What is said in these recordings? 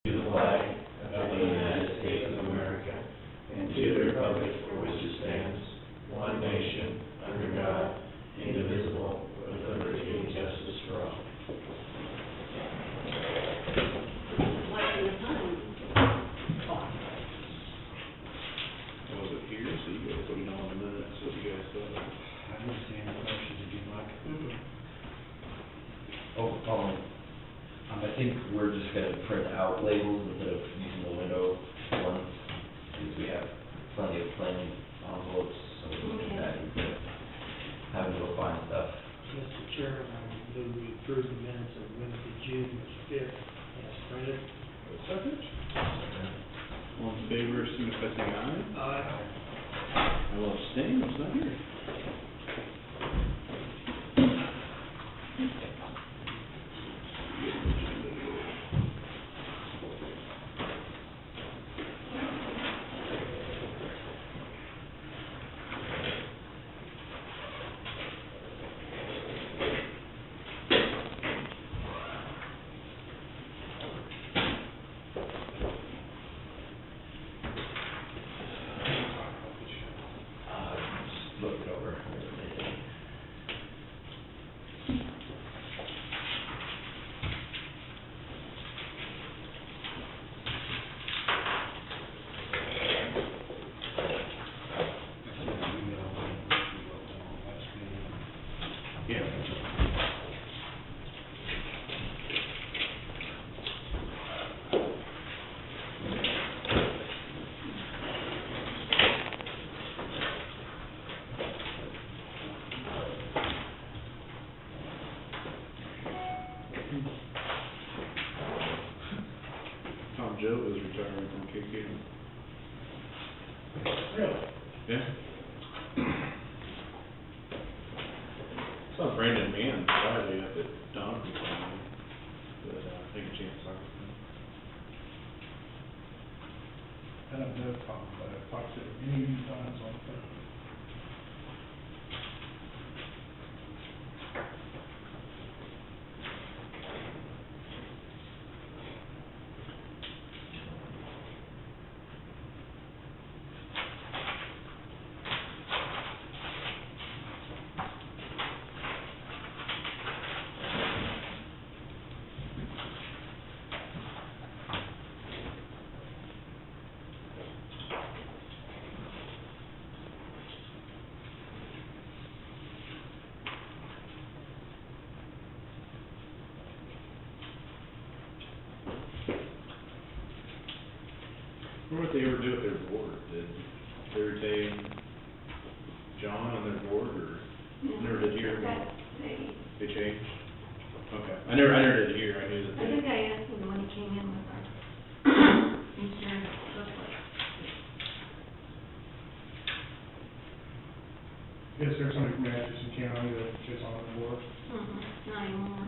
to the flag of the United States of America and to the republic for which it stands, one nation, under God, indivisible, with liberty and justice for all. Was it here? So you guys, we know in a minute, so you guys thought. I understand the motion, did you, Mike? I think we're just gonna print out labels instead of using the window ones, because we have plenty of plain envelopes, so we can get that instead of having to go find stuff. Mr. Chairman, I move we approve the minutes of Wednesday, June the fifth, as printed. Second. All in favor, signify by saying aye. Aye. I will abstain, it's not here. Just look it over. Yeah. Tom Joe is retiring from KK. Really? Yeah. Saw Brandon Mann Friday up at Donovan, but I think a chance to talk with him. I don't know, talk about it, talk to any of you times on the phone. I wonder what they ever do with their board. Did they retain John on their board, or never did hear? They changed? Okay. I never did hear. I knew that I they. think I asked him when he came in with our insurance booklet. Is there somebody from Atchison County that sits on the board? Not anymore.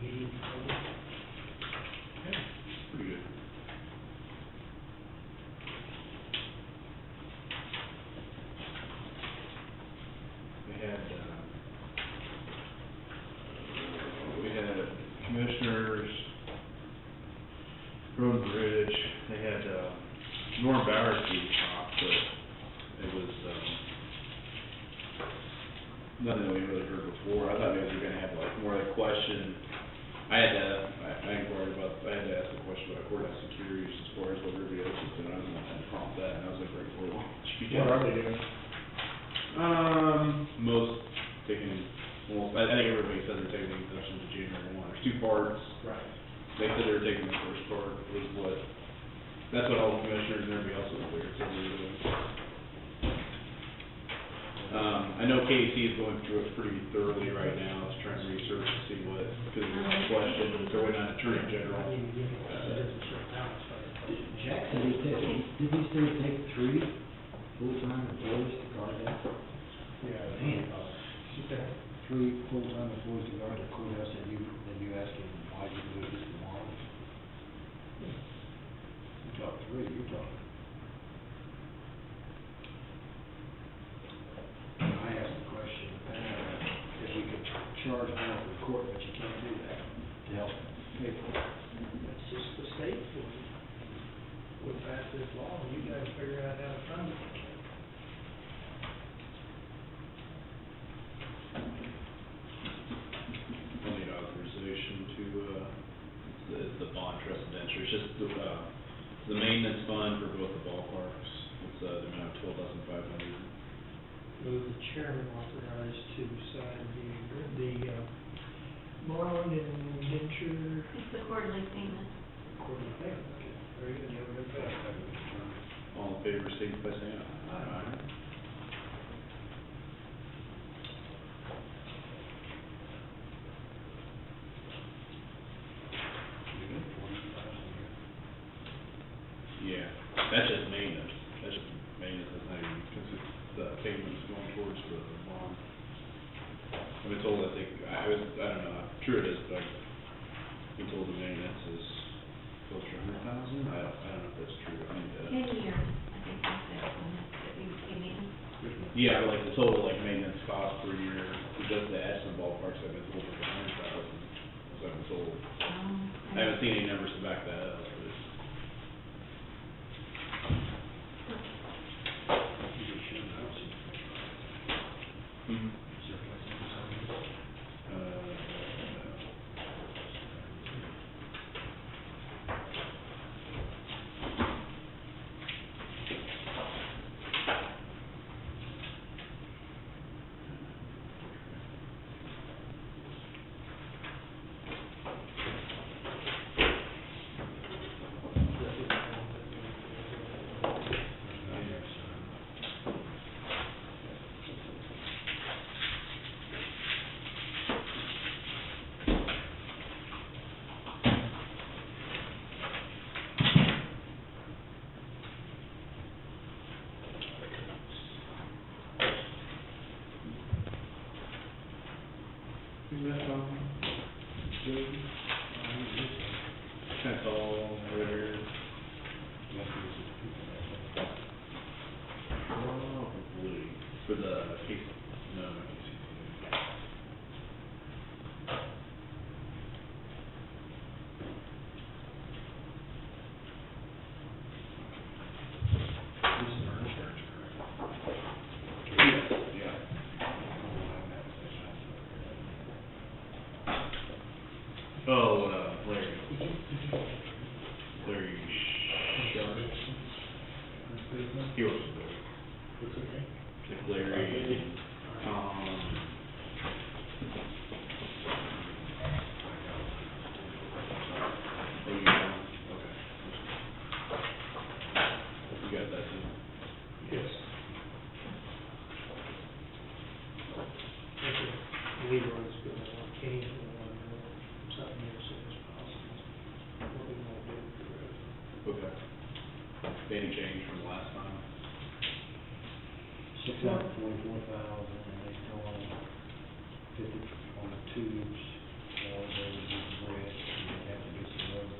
heating, Pretty good. We had commissioners, road and bridge, they had, Norm Bowers talk, but it was, nothing that we really heard before. I thought maybe they were gonna have like more like question. I inquired about, I had to ask a question about courthouse security as far as what everybody else was doing. I was gonna prompt that, and I was like, right before lunch. What are they doing? Most taking, well, I think everybody said they're taking the exemption to January 1. There's 2 parts. Right. They said they were taking the first part, was what, that's what all the commissioners and everybody else was there said they were doing. I know KC is going through it pretty thoroughly right now, it's trying to research to see what, because there's questions, they're waiting on Attorney General. Jack said he did he say take 3 full-time employees to guard that? Yeah. Man, 3 full-time employees to guard the courthouse, and you ask him why you do it just tomorrow? You talk 3, you're talking. I asked the question, if we could charge more for the court, but you can't do that to help pay for it. That's just the state for you. We pass this law, you guys figure out how to fund it. We'll need authorization to, it's the bond trust indenture, it's just the maintenance fund for both the ballparks. It's the amount of $12,500. Move the chairman authorized to sign the bond and indenture It's the quarterly payment. quarterly payment. Okay, very good, you have a good pay. All in favor, state by saying aye. Aye. Yeah, that's just maintenance, that's not even, because it's, the payment's going towards the bond. I've been told, I don't know how true it is, but I've been told the maintenance is close to 100,000, I don't know if that's true, I mean, 10 years, I think that's it, that we came in. yeah, but like the total, like, maintenance cost per year, because the Ashland ballparks, I've been told like 100,000, as I've been told. I haven't seen any numbers to back that up, but it's. Mhm. Is that, That's all right here. Probably, for the case, no, not KCC. This is our insurance, correct? Yeah. Oh, Larry. Larry Sharp. He works with Larry. what's it name? Like Larry, Tom. Oh, you know? Okay. You got that too? Yes. Leroy's gonna want Kenny's gonna want to know something as soon as possible. What we want to do for the rest. Okay. Any change from the last time? 644,000, and they still own 50 on the tubes, or the we do the bridge, we have to do some road.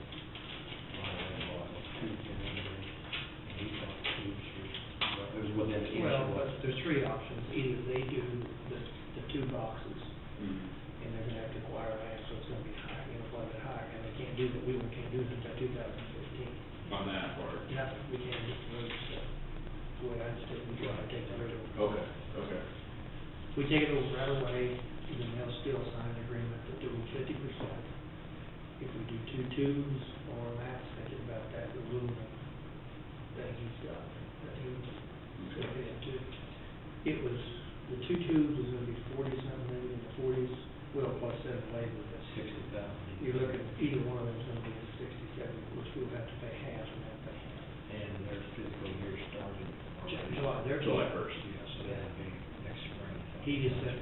Tubes in there, and he thought the tubes were, well, it was within the issue. Well, but there's three options. Either they do the two boxes, and they're gonna have to acquire land, so it's gonna be high, quite a bit higher, and they can't do that, we can't do that until 2015. On that part. Yeah, we can't do the road stuff. The way I understand, we gotta take the road over. Okay, okay. We take it over right away, then they'll still sign an agreement that they'll do 50%. If we do two tubes, or Matt's thinking about that aluminum that he's got, that he was gonna get into. It was, the two tubes was gonna be 40-something million, in the 40s, well, plus 7 labor, that's 60,000. you're looking, either one of them's gonna be in 67, which we'll have to pay half, and have to pay half. And their fiscal year started. July, they're. July 1st. Yeah, so that'd be next spring. He just said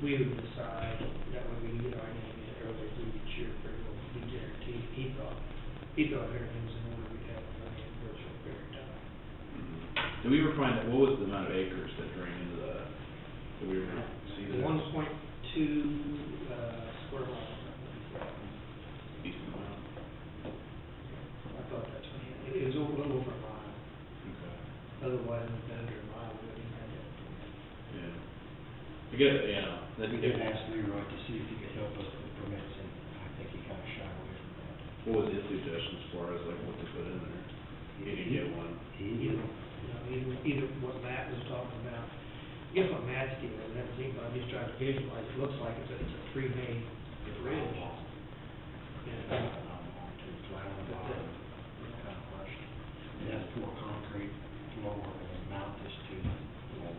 we would decide, that way we can get our name in early through the year, for it will be guaranteed. He thought everything was in order, we'd have the money in virtual period of time. Did we ever find, what was the amount of acres that drain into that? Did we ever see that? 1.2, square miles, I think. Decent amount. I thought that's what it was a little over a mile, Okay. otherwise it's been under a mile, we wouldn't have had that. Yeah. I get it, yeah. That We did ask Leroy to see if he could help us with permits, and I think he kind of shied away from that. What was his suggestion as far as like what to put in there? He didn't get one. Either what Matt was talking about, I guess what Matt's deal is, I think, I'm just trying to visualize, it looks like it's a pre-made bridge. And, To flat on the bottom, kind of crushed. It has pour concrete floor and mount this to the floor.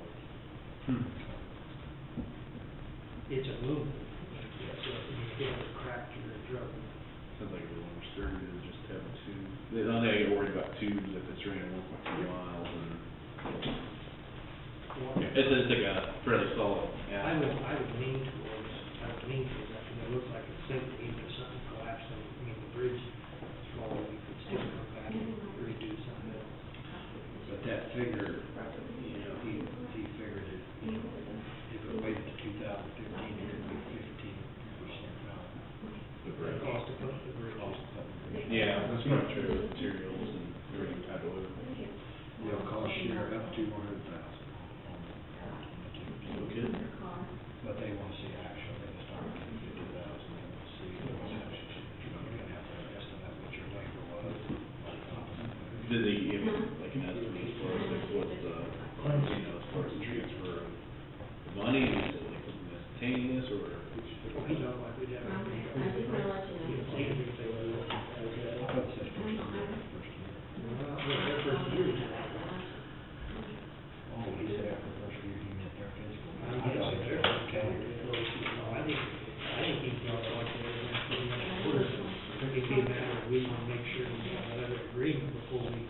it's aluminum, so you feel it cracked or broken. Sounds like a little more sturdy than just having two. The only thing I get worried about tubes if it's raining 1.2 miles and it's like a fairly solid. I would lean towards that, because it looks like it's simply either something collapsing, I mean, the bridge is falling, we could still come back and redo some of it. But that figure, you know, he figured it, you know, if it waited to 2015, it could be 15% out. The The bridge. cost of putting the bridge. Yeah, that's probably true with materials and everything tied to it. They'll cost share up to 100,000. Okay. But they want to see action, they can start with 50,000, and we'll see what's action. You're gonna have to estimate what your labor was. Did they give like an estimate as far as like what the, as far as the transfer of money, is it like instantaneous or? We don't like we'd have. Okay, I just wanna let you know. See if they were. I thought it said first year. Well, their first year. Oh, he said after the first year, he meant their fiscal. I thought it was their calendar. No, I think he's got like pretty much orders. It'd be a matter of, we want to make sure we have another agreement before we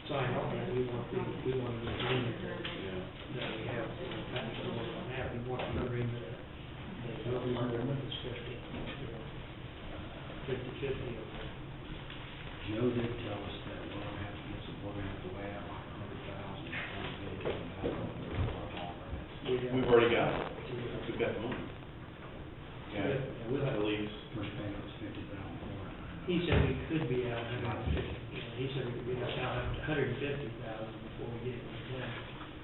sign on that. We want an agreement that we have, that we can work on that. We want an agreement that will be under this 50/50 of that. Joe did tell us that we're gonna have to get some, we're gonna have to weigh out like 100,000 before we get it back on our grants. We've already got it. We've got the money. Yeah, We'll have at least. First payment's 50,000. He said we could be out 150, he said we could be out 150,000 before we get it done.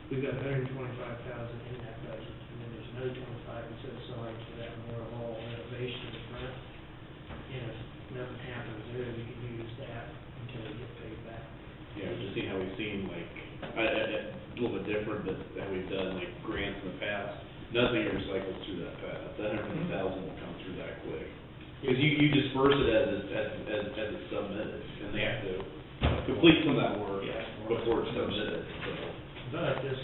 We've got 125,000 in that budget, and then there's another 25 we set aside for that Memorial Hall renovation in the front. And if nothing happens there, we can use that until we get paid back. Yeah, just see how we've seen like, a little bit different, but how we've done like grants in the past. Nothing recycles through that fast. That 150,000 will come through that quick. Because you disperse it as it's submitted, and they have to complete some of that work before it's submitted, so. But I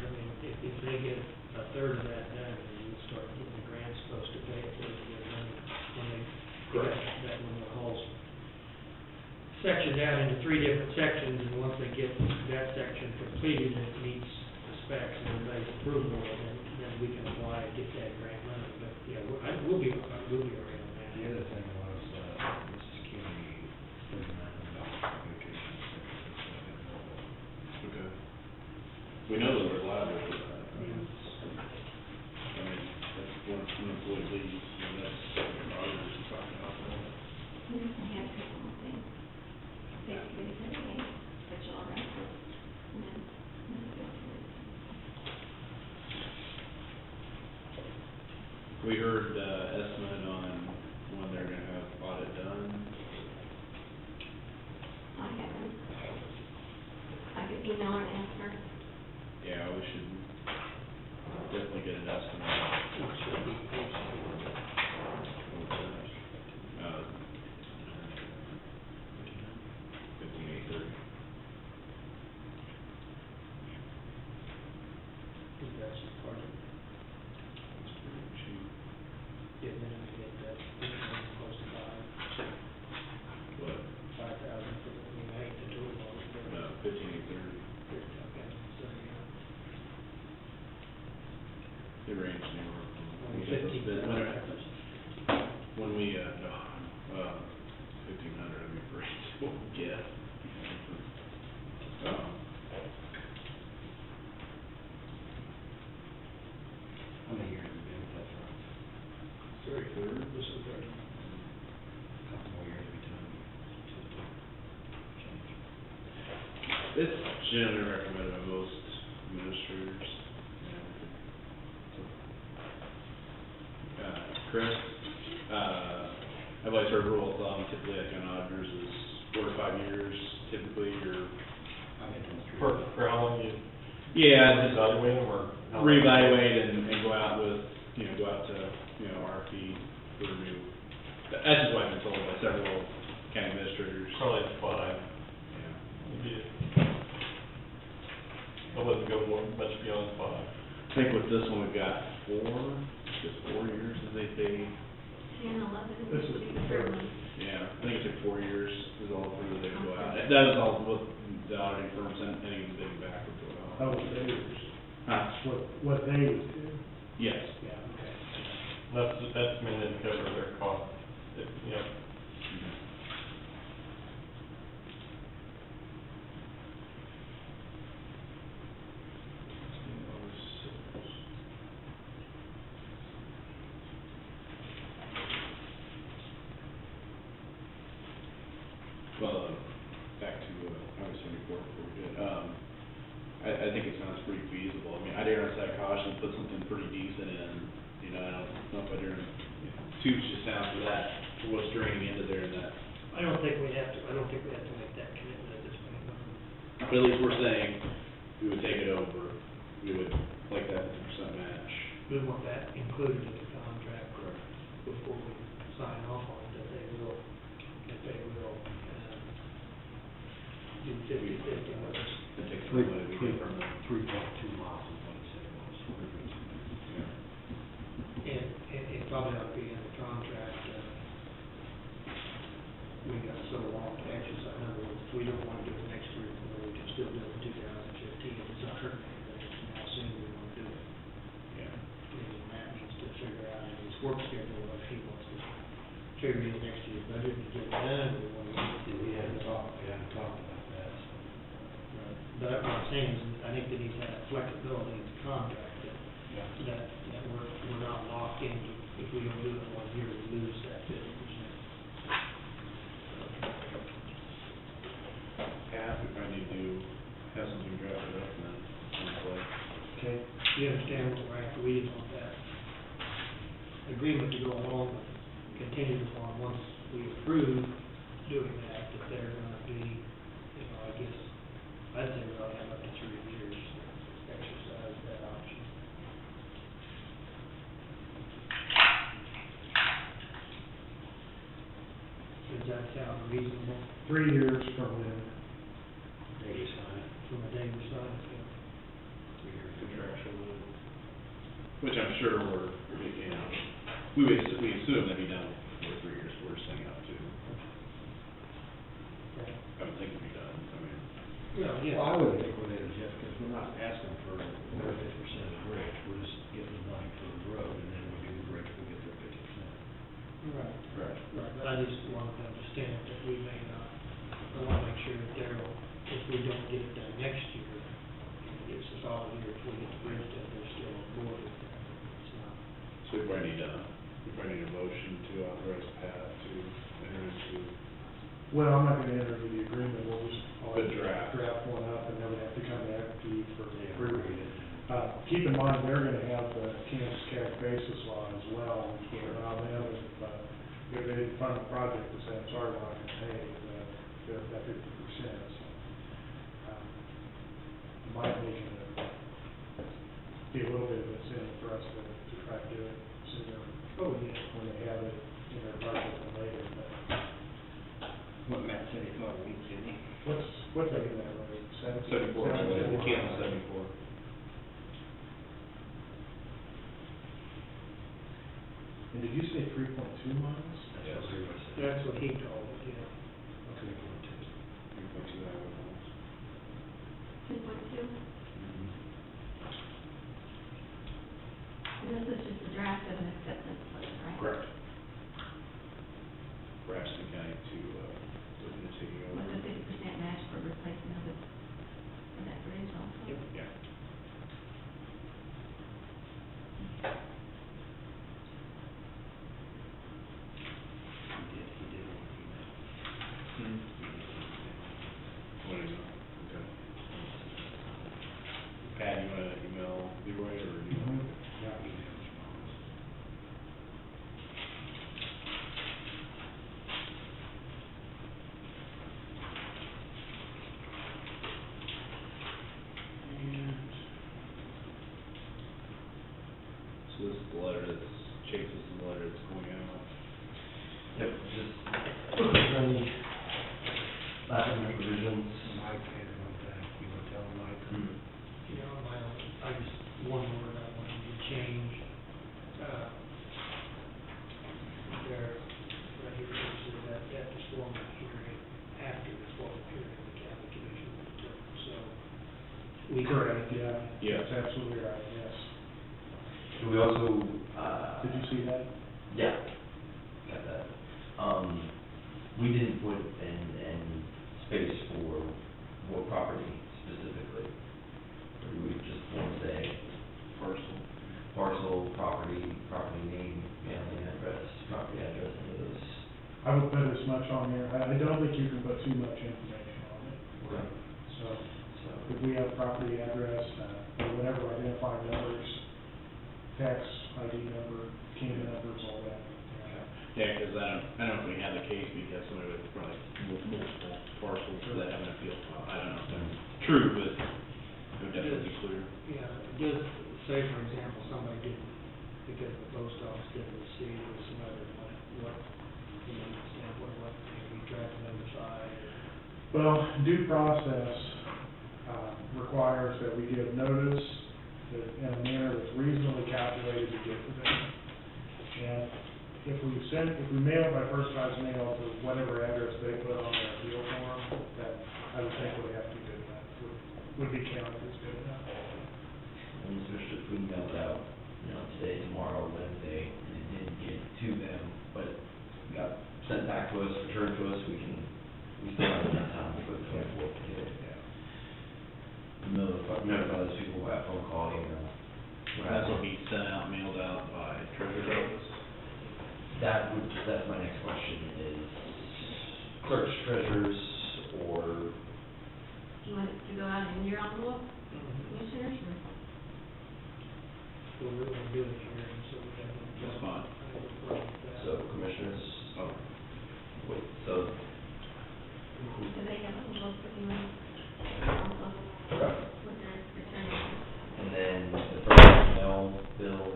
mean, if they get a third of that done, then we'll start getting the grants supposed to pay it for the money when they, Correct. that Memorial Hall's sectioned out into 3 different sections, and once they get that section completed and it meets the specs and everybody's approval, then we can apply and get that grant money. But, yeah, we'll be around on that. The other thing was, Mrs. Kenny, $39 vacation. Okay. We know that we're liable for that. I mean, that's when employee leaves, and that's We heard, estimate on when they're gonna have audit done. I could email or answer. Yeah, we should definitely get an estimate. It should be posted. Uh, 5830. That's just part of it. That's pretty cheap. Getting in to get that, close to What? 5,000 for the, I hate to do it all, but. 5830. Okay, so, yeah. They range anywhere from. Only 15. When we, no, 1,500, I mean, for what we get. How many years have you been with that firm? Third, this is third. Couple more years every time to change. It's generally recommended by most administrators. Chris, I've always heard rule of thumb, typically like on auditors is 4 to 5 years, typically, or. I've been doing 3. For how long you Yeah, just evaluate them or? how long? reevaluate and go out with, go out to, RFP for review. That's just what I've been told by several county administrators. Probably 5. Yeah. Maybe I wouldn't go much beyond 5. I think with this one, we've got 4 years, as they say. 10, 11, This is the third. Yeah, I think it's like 4 years is all through they go out. That was all with the auditing firms and any of the big back would go out. That was theirs. Huh? What they would do. Yes. Yeah, okay. That's mainly to cover their costs, yeah. Well, back to, I was saying before we did, I think it sounds pretty feasible. I mean, I'd err on the side of caution, put something pretty decent in, I don't know if I'd err on, tubes just sound for that, for what's draining into there and that. I don't think we have to make that commitment at this point. But at least we're saying, we would take it over, we would like that 50% match. We want that included in the contract before we sign off on it, that they will do 50/50 with us. And take the money we get from the. 3.2 miles is what it said it was. Yeah. And it probably ought to be in the contract, we got so long to exercise, in other words, if we don't want to do it next year, we can still do it in 2015, it's not hurting anything, it's how soon we want to do it. Yeah. And Matt needs to figure out in his work schedule if he wants to figure in next year's budget and get it done, or what he wants to do. We haven't talked about that, so. But what I'm saying is, I think they need to have flexibility in the contract, that we're not locked into, if we don't do it in 1 year, we lose that 50%. Half, if I need to have something drafted up and then, like. Okay. You understand what we're after, we just want that agreement to go along with, contingent upon once we approve doing that, that they're gonna be, I guess, I'd say we ought to have up to 3 years to exercise that option. Does that sound reasonable 3 years from when. Day you sign it, from the day we sign it? 3 years. Contractual. Which I'm sure we assume that'd be done before 3 years, we're just saying up to. I would think it'd be done, I mean. Yeah. Well, I wouldn't think with it, Jeff, because we're not asking for their 50% of the bridge, we're just getting the money for the road, and then we do the bridge, we get their 50%. Right. Correct. Right, but I just want to understand that we may not, I want to make sure that Darryl, if we don't get it done next year, it's a solid year, if we get the bridge done, they're still on board with that. It's not. So we probably need a motion to authorize Pat to enter into. Well, I'm not gonna enter into the agreement, we'll just. The draft. Draft one up, and then we have to come back to you for the Yeah, approval. read it. Keep in mind, they're gonna have the Kansas Cash basis law as well, which will allow them, if they fund the project, to say, I'm sorry, we're not gonna pay that 50%. So, might make it be a little bit of incentive for us to try to do it sooner. Oh, yeah. When they have it in their budget and later, but What Matt said he thought a week, didn't he? what's they in that rate? 74, the Kansas 74. And did you say 3.2 miles? That's what we were saying. That's what he told me, yeah. Okay. 3.2 hours. 2.2? And this is just a draft of an acceptance letter, right? Correct. For Ashton County to, looking at taking over. With a 50% match for replacement of that bridge also? Yep. Yeah. He did want to email. What do you know? Okay. Pat, you wanna email Leroy, or do you want? Yeah. Email response. And so this is the letter that's, Chase, this is the letter that's going out. Yep, just, any last minute revisions. Mike had it on that, you want to tell him, Mike? You know, I just, one word I wanted to change, there, right here, it says that after formal hearing, after the formal hearing, the county commission will determine, so. We Correct, yeah. Yeah. That's absolutely right, yes. We also, Did you see that? yeah, got that. We didn't put in space for what property specifically. Or do we just want to say parcel, property name, mailing address, property address, any of those? I would put as much on there. I don't think you can put too much information on it. Okay. So So, if we have property address, or whatever identifying numbers, tax ID number, Kingdom numbers, all that. Yeah, because I don't know if we had the case, because somebody would probably multiple parcels that have an appeal file. I don't know if that's true, but it would definitely be clear. Yeah, just say, for example, somebody didn't, because the post office didn't receive or some other, what, you know, example, what we tried to notify. Well, due process requires that we give notice that in a manner that's reasonably calculated to get to them. And if we mail by first class mail to whatever address they put on their appeal form, that I would think would have to be good enough, would be counted as good enough. and especially if we mailed out, today, tomorrow, Wednesday, and it didn't get to them, but got sent back to us, returned to us, we still have enough time before the 24th to get it. Notify those people by phone call, email. That's what he sent out, mailed out by treasurer's office. That's my next question is clerks, treasurers, or, Do you want it to go out in your envelope, commissioners, or? Well, we're gonna do it here, and so we have. That's fine. I have a problem with that. so commissioners, Oh, wait, so, Do they have envelopes that you want? Also, okay. with their return? And then the personnel bill,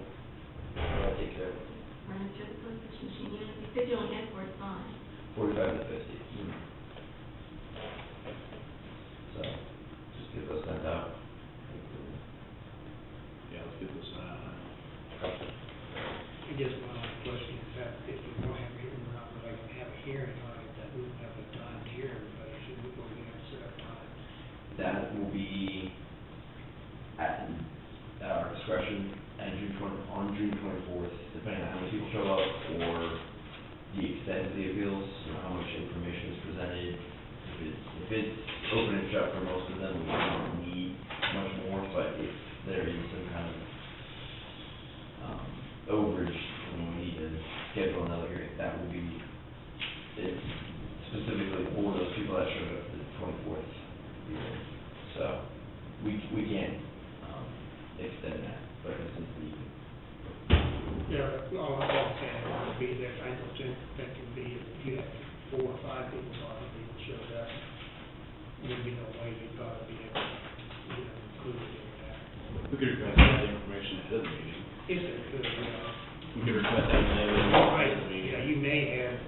I take care of Run it through the postage machine, you know, if you said you only had four, it's fine. 45 to 50. So, just get those sent out. yeah, let's get this sent out now. I guess my only question is that if we don't have a hearing, we're not really gonna have a hearing on it, that we won't have the time to hear everybody, should we go ahead and set our time? That will be at our discretion on June 24th, depending on how many people show up or the extent of the appeals, how much information is presented. If it's open and shut for most of them, we don't need much more, but if there is some kind of overage, and we need to schedule another hearing, that will be, it's specifically for those people that showed up to the 24th hearing. So, we can, if Yeah, all I'm saying would be that I don't think that can be, if you have 4 or 5 people, 5 people showed up, there'd be no way you'd probably be able to, include it in that. We could request that information ahead of the meeting. If they could, We could request that ahead of the meeting. Yeah, you may have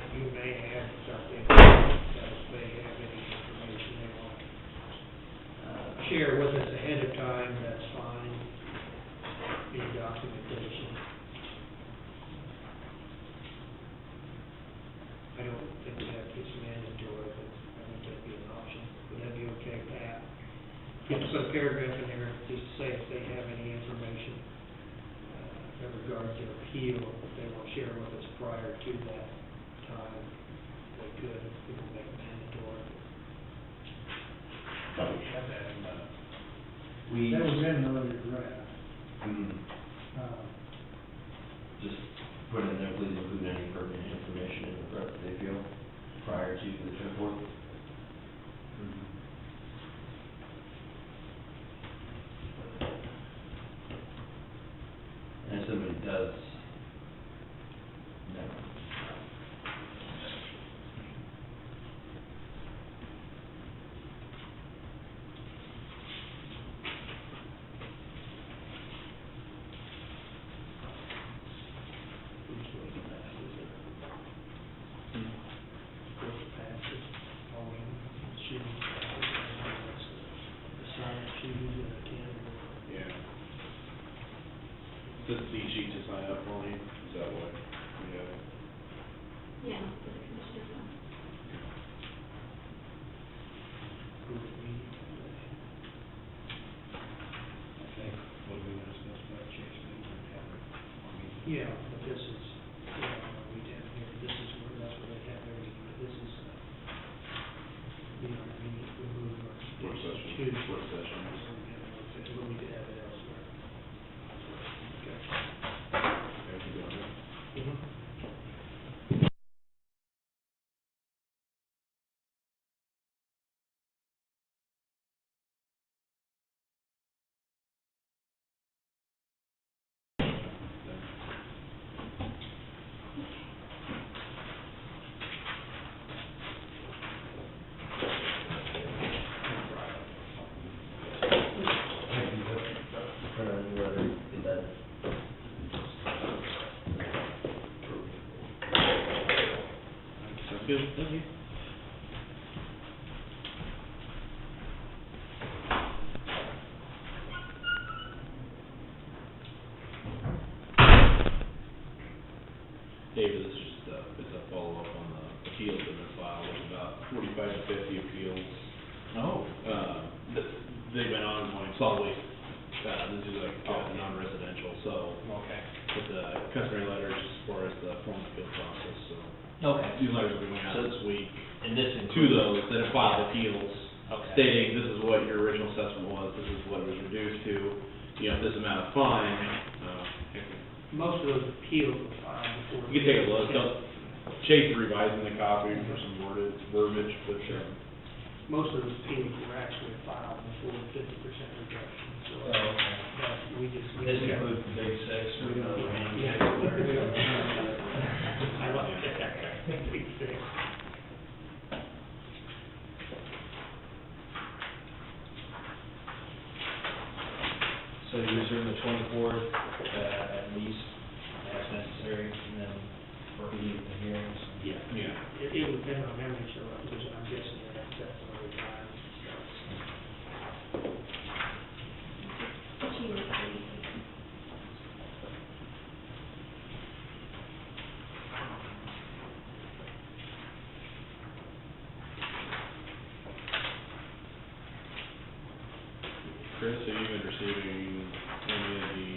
something, that if they have any information they want to share with us ahead of time, that's fine. Any documentation. I don't think that it's mandatory, but I think that'd be an option. Would that be okay, Pat? You have to put a paragraph in there, just to say if they have any information in regards to appeal, if they want to share with us prior to that time, they could, we can make it mandatory. Thought we had that in the, We, that was in an earlier draft. just put in there, please include any pertinent information in the threat that they feel prior to the 24th. And if somebody does, no. Who's going to pass this? Who's passes, all in, shooting, the sign shoes and the candle. Yeah. This is the sheet to sign up for me, is that what we have? Yeah, for the commissioner. Who would we need to do? I think, what we were discussing about Chase Meeting and have it, Yeah, but this is, we have here, this is where, that's where they have everything, but this is, we move our Work session. to. Work session. We'll need to have it elsewhere. Okay. Yeah, keep going. Turn on your letter, get that. Sounds good, thank you. David, this is just, it's a follow-up on the appeals that have been filed, there's about 45 to 50 appeals. Oh. They've been ongoing, solid waste, this is like non-residential, so. Okay. With the customary letters as far as the formal appeal process, so. Okay. These letters will be going out this week And this to includes. those that have filed appeals. Okay. Stating this is what your original assessment was, this is what it was reduced to, this amount of fine, Most of those appeals were filed before. you can take a look, Chase is revising the copy for some verbiage, but, Most of those appeals were actually filed before the 50% reduction, so. Oh, okay. But we just. This includes the big six or We don't, the yeah, handicap? we don't. I like that, big six. So you reserve the 24th, at least, as necessary, and then for the hearings? Yeah. yeah. It would depend on memory, so I'm guessing you have to set some other time. She was pretty. Chris, have you been receiving any of the,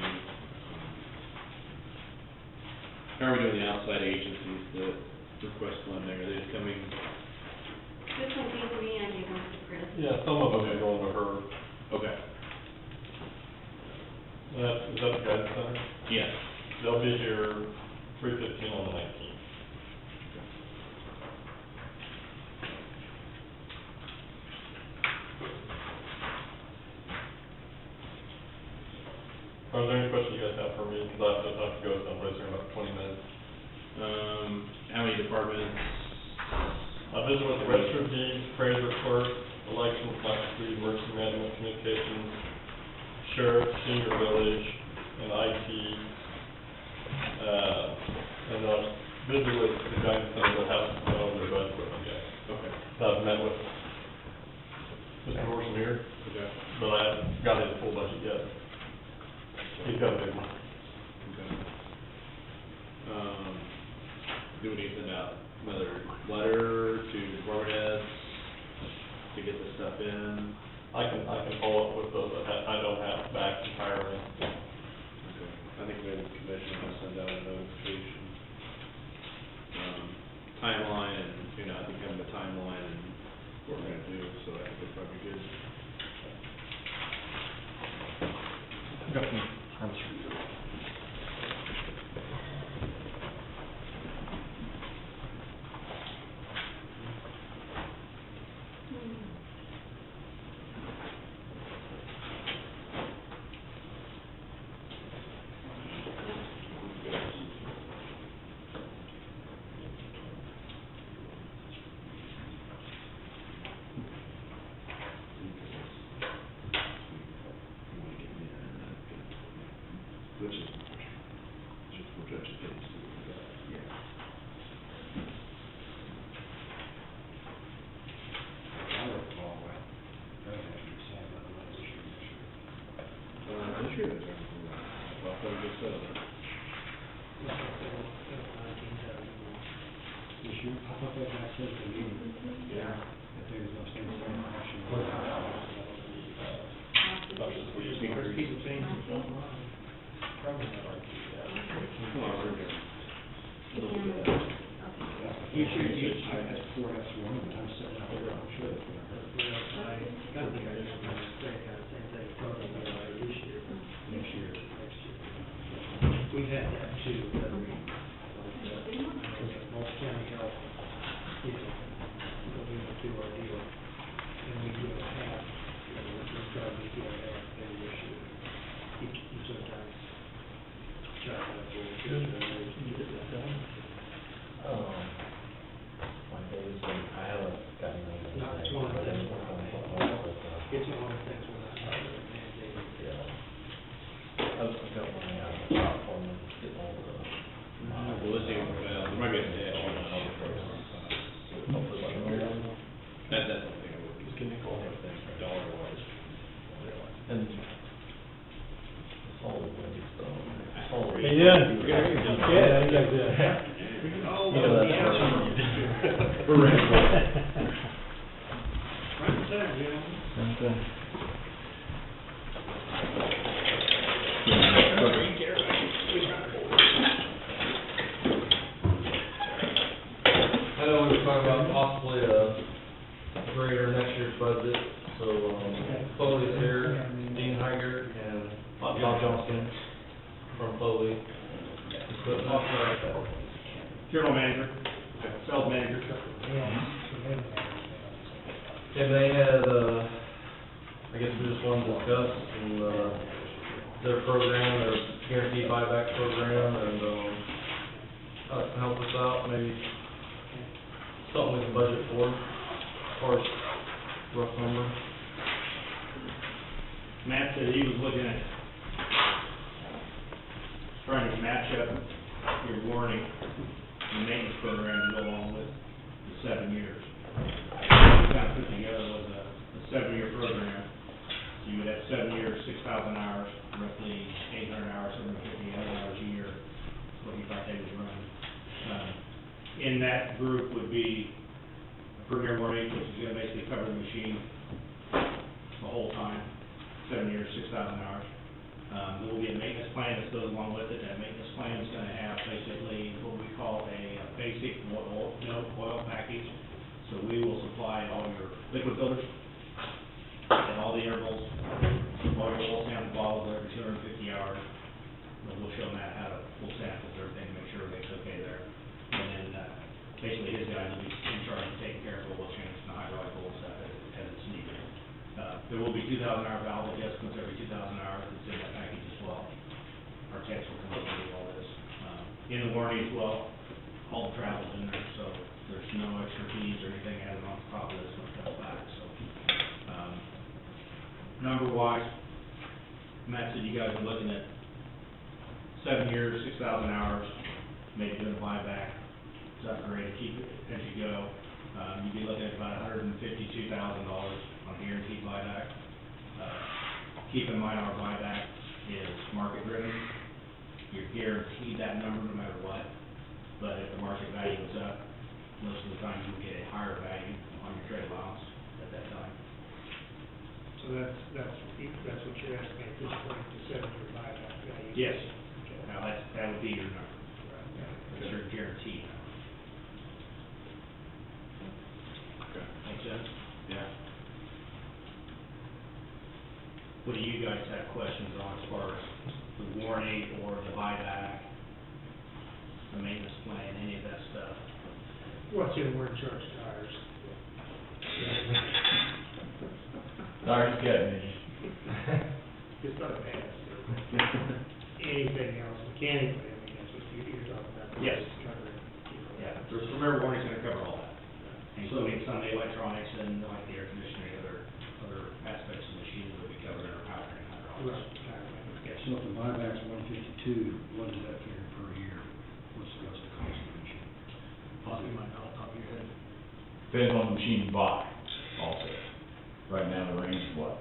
how are we doing the outside agencies that request funding, are they coming? This one came to me, I gave one to Chris. Yeah, some of them are going to her. Okay, Is that the guidance center? yes. They'll be here 3:15 on the 19th. Are there any questions you guys have for me? Because I have to go someplace in about 20 minutes. How many departments? I visited with the register of deeds, appraiser clerk, elections, secretary, emergency management, communications, sheriff, senior village, and IT. And visited with the guidance center that hasn't gone over their budget with them yet. Okay. I've met with Mr. Morrison here, Okay. but I haven't got his full budget yet. He's got a big one. Okay. Do we need to send out another letter to the department heads to get this stuff in? I can follow up with those that I don't have back entirely. Okay. I think maybe the commission will send out a notification. Timeline and, I think having a timeline and what we're gonna do, so I think it's probably good. I've got some times for you. Which is, just for judge case, yeah. I recall, well, that actually said about the last issue, I'm sure that's everything right. Well, I thought we just said it. issue, I thought that guy said at the meeting, Yeah. that there was no same action. Speakers. People change their mind. Probably not like Come on, we're here. You should, I asked before, I asked one, and I'm sitting out there, I'm sure that's what I heard. Well, I got the guy from the state, kind of same thing, probably not this year, Next year. next year. We've had that too, but most county health people go into our deal, and we do a half, we're trying to do a half every issue. You sometimes try to have a little, you get that done. My days, I haven't gotten any. Not it's one of the things we're not, it's one of the things we're not mandating. Yeah. I've got one out on the platform, and getting all the. Well, let's see, there might be a dash on another program. Hopefully by tomorrow. That's the thing, I would, just give me a call, everything, dollar wise. And it's all the way, so. How you doing? Yeah, you guys did. Oh, You know that's yeah. right. We're ready for it. Right there, you know. I know we were talking about possibly a greater next year's budget, so, Foley's here, Dean Heiger, and Bob Johnston from Foley. General manager, sales manager. And they had, I guess we just wanted to discuss and, their program, their guaranteed buyback program, and, help us out, maybe something we can budget for, as far as rough number. Matt said he was looking at trying to match up your warranty and maintenance program to go along with the 7 years. Kind of put together was a 7-year program. So you would have 7 years, 6,000 hours, roughly 800 hours, 750 hours a year, what you thought they was running. In that group would be a premier warranty, which is going to basically cover the machine the whole time, 7 years, 6,000 hours. There will be a maintenance plan that goes along with it. That maintenance plan is going to have basically what we call a basic oil package. So we will supply all your liquid filters and all the intervals, all your oil sample bottles every 250 hours. We'll show Matt how to pull samples, everything, make sure everything's okay there. And then basically his guys will be in charge of taking care of the oil change and the hydraulic oil stuff as it's needed. There will be 2,000 hour valve adjustments every 2,000 hours, it's in that package as well. Our in the warranty as well. All the travel's in there, so there's no extra fees or anything added on top of this when it comes back, so. Number wise, Matt said you guys are looking at 7 years, 6,000 hours, maybe doing a buyback, to upgrade, keep it as you go. You'd be looking at about $152,000 on a guaranteed buyback. Keep in mind, our buyback is market driven. You're guaranteed that number no matter what, but if the market value goes up, most of the time you get a higher value on your trade allowance at that time. So that's what you're asking at this point, the 7-year buyback value? Yes. Okay. Now, that would be your number. That's your guaranteed number. Okay. Make sense? Yeah. What do you guys have questions on as far as the warranty or the buyback, the maintenance plan, any of that stuff? What's in word charge tires? Sorry, it's got me. It's not a bad thing. Anything else mechanically, I mean, that's what you're talking about. Yes. Covering, Yeah, the Premier warranty's gonna cover all that, including some of the electronics and like the air conditioning, other aspects of the machine will be covered in our powertrain hydraulics. Right. Yes. So if the buyback's 152, what does that figure per year? What's the cost of the machine? Bob, you might know off the top of your head. Depends on the machine you buy also. Right now, the range is what?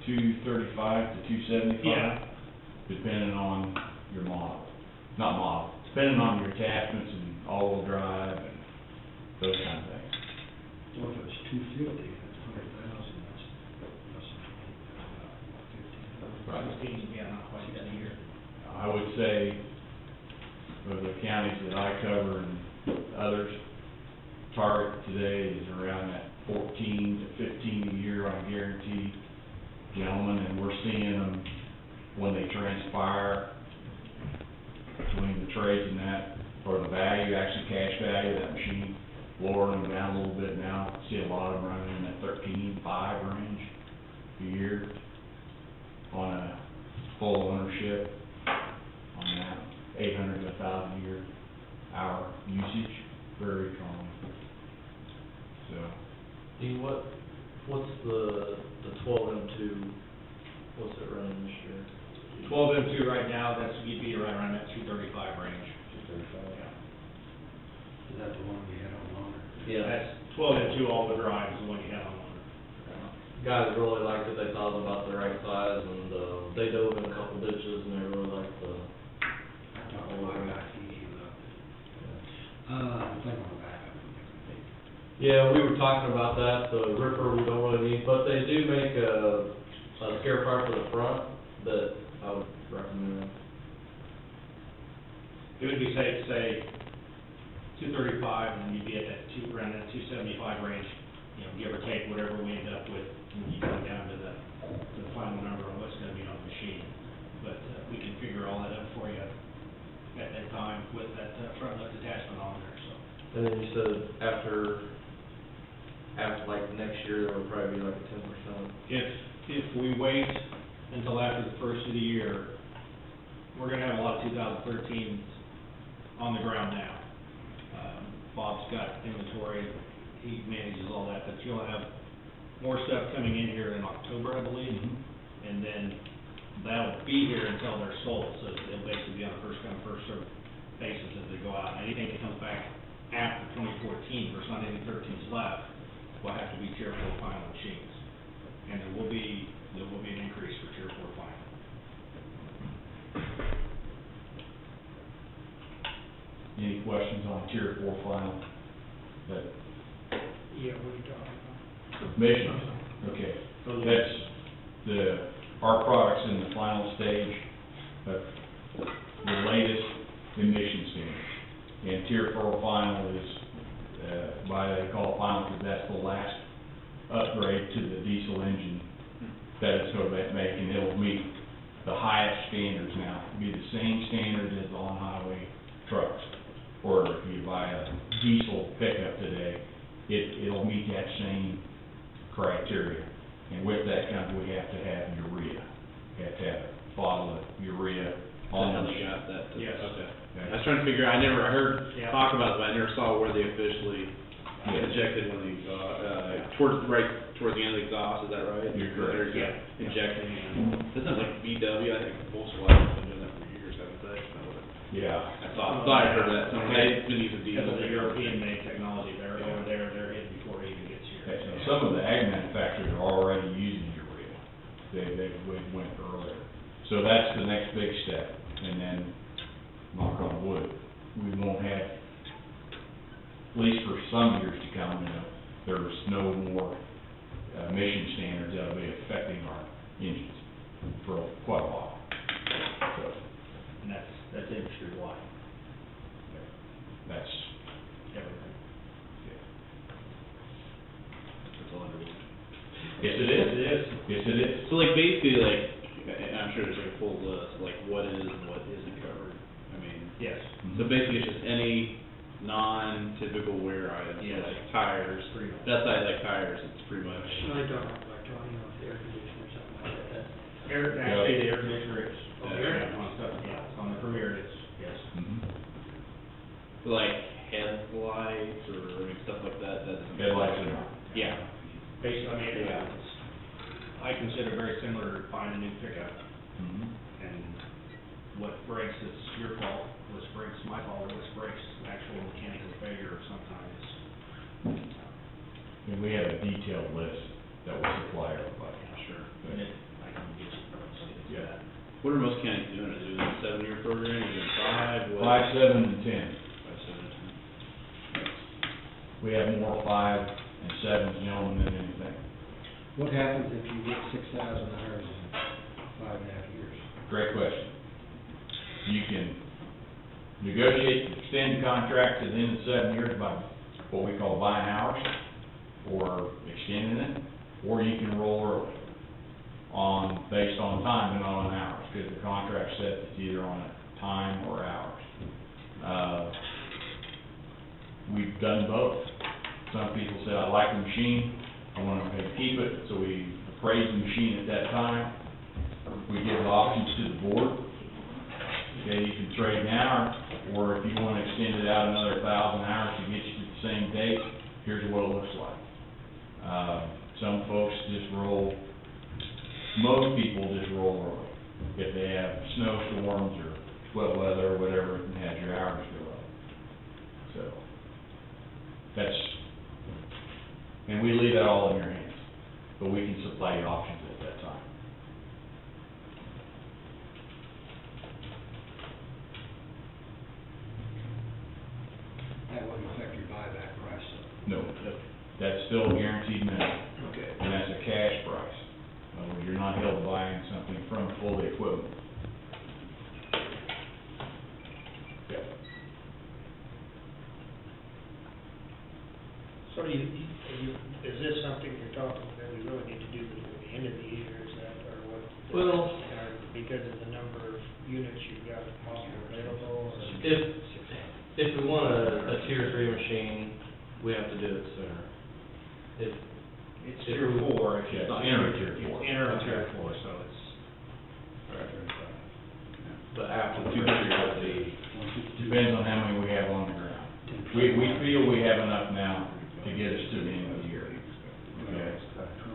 $235 to $275? Yeah. Depending on your model. Not model, depending on your attachments and all-wheel drive and those kind of things. So if it's 250, that's 100,000, that's about 15. Yeah, not quite that a year. I would say, for the counties that I cover and others, target today is around that 14 to 15 a year on guarantee, gentlemen, and we're seeing them when they transpire between the trades and that, or the value, actually cash value of that machine, lowering them down a little bit now. See a lot of them running in that 13.5 range a year on a full ownership on that, 800 to 1,000 a year hour usage, very common. So, Dean, what's the 12M2, what's it running this year? 12M2 right now, you'd be right around that 235 range. 235? Yeah. Is that the one we had on loaner? Yeah. That's 12M2 all-wheel drive is the one you have on loaner. Guys really liked it, they thought it was about the right size, and, they dove in a couple ditches, and they really liked the, I talked to my guy, he loved it. The thing on the back of it. yeah, we were talking about that, the ripper we don't really need, but they do make a scare part for the front that I would recommend. It would be safe to say 235, and then you'd be at that around that 275 range, you know, give or take whatever we end up with, when you come down to the final number on what's gonna be on the machine. But, we can figure all that out for you at that time with that, front lift attachment on there, so. And then you said after like next year, there would probably be like a 10%. If we wait until after the first of the year, we're gonna have a lot of 2013s on the ground now. Bob's got inventory, he manages all that, but you'll have more stuff coming in here in October, I believe. And then that'll be here until they're sold, so it'll basically be on a first come, first served basis as they go out. And anything that comes back after 2014, there's not any 13s left, will have to be Tier 4 final machines. And there will be an increase for Tier 4 final. any questions on Tier 4 final? That Yeah, what are you talking about? emissions, okay. That's our products in the final stage of the latest emission standards. And Tier 4 final is, why they call it final, because that's the last upgrade to the diesel engine that it's going to make, and it'll meet the highest standards now. It'll be the same standards as on-highway trucks. Or if you buy a diesel pickup today, it'll meet that same criteria. And with that comes, we have to have urea. We have to have a bottle of urea on the got that. Yes. Okay. I was trying to figure, I heard Yeah. talk about it, but I never saw where they officially injected when they, towards the end of the exhaust, is that right? You're correct. They're injecting, and isn't it like VW, I think Volkswagen has been doing that for years, haven't they? Yeah. I thought I heard that, they've been using diesel. Because of the European-made technology, they're over there, they're hidden before it even gets here. Some of the ag manufacturers are already using urea. They went earlier. So that's the next big step. And then, knock on wood, we won't have, at least for some years to come, there's no more emission standards that'll be affecting our engines for quite a while. So, And that's industry-wide, that's, everything. yeah. It's all under one. Yes, it is. It is. Yes, it is. So like basically like, and I'm sure there's like a full list, like what is and what isn't covered. I mean, Yes. so basically it's just any non-typical wear items, so Yes. like tires, Pretty much. that side like tires, it's pretty much. I don't know, like talking about the air conditioner or something like that. Actually, the air conditioner is. Oh, air? Yeah, on stuff, yeah, on the Premier it is, yes. Mhm. Like headlights or I mean, stuff like that, that doesn't. Headlights are not. Yeah. Based on, it's, I consider very similar to buying a new pickup, Mhm. and what breaks is your fault, what's breaks my fault, what's breaks actual mechanical failure of some kind is. And we have a detailed list that we supply everybody. Sure. And it, I can get you, Yeah. that. What are most counties doing? Are they doing a 7-year program, is it 5? What? 5, 7, and 10. 5, 7, and 10. We have more 5 and 7 gentlemen than anything. What happens if you get 6,000 hours in 5.5 years? Great question. You can negotiate to extend the contract to the end of 7 years by what we call buying hours, or extending it, or you can roll early based on time and not on hours, because the contract says it's either on a time or hours. We've done both. Some people say, I like the machine, I want to keep it, so we appraise the machine at that time. We give the options to the board. Okay, you can trade now, or if you want to extend it out another 1,000 hours to get you to the same date, here's what it looks like. Some folks just roll, most people just roll early. If they have snowstorms or wet weather or whatever, and have your hours go up. So, and we leave that all in your hands, but we can supply you options at that time. That wouldn't affect your buyback price, though. No, that's still a guaranteed minimum. Okay. And that's a cash price. You're not held buying something from fully equipment. Yeah. So is this something you're talking that we really need to do before the end of the year, is that, or what? Well- Because of the number of units you've got possibly available, or? If we want a tier 3 machine, we have to do it sooner. It's tier 4, if Yeah, it's not. enter tier 4. Enter a tier 4, so it's. But after the 2 years, it'll be, Depends on how many we have on the ground. We feel we have enough now to get us to the end of the year. Okay?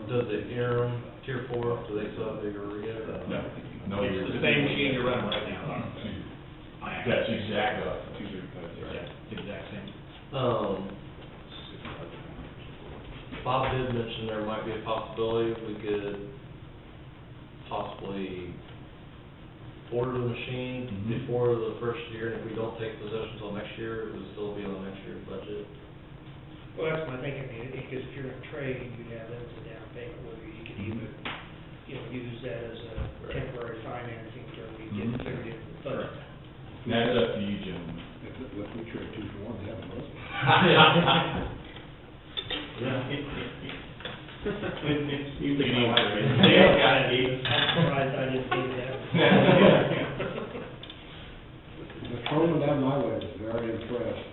does the interim tier 4, do they still have the urea? or- No, no. It's the same machine you're running right now. That's exactly right. Yeah, it's the exact same. Bob did mention there might be a possibility we could possibly order the machine Mhm. before the first year, and if we don't take possession until next year, it would still be on next year's budget. Well, that's my thinking, because if you're gonna trade, you'd have that as a down payment, whether you could even, use that as a temporary financing till we get Mhm. figured in the budget. That's up to you, gentlemen. If we trade 2 for 1, they have a most. You think my wife is. Dale got it. I'm surprised I didn't think of that. The patrolman down my way was very impressed.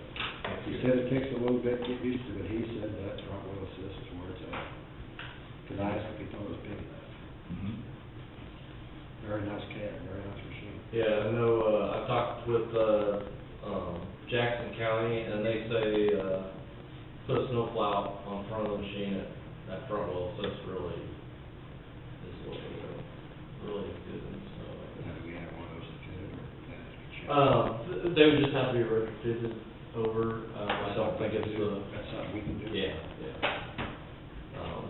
He said it takes a little bit to get used to it, he said that front wheel assist is where it's at. Cause I asked if he thought it was big enough. Mhm. Very nice cab, very nice machine. Yeah, I know, I talked with, Jackson County, and they say, put a snowplow on front of the machine at front wheel, so it's really, really good and stuff. Now, do we have one of those that fit it, or that has to be checked? They would just have to be retrofitted over, I don't think it's That's something we can do? yeah.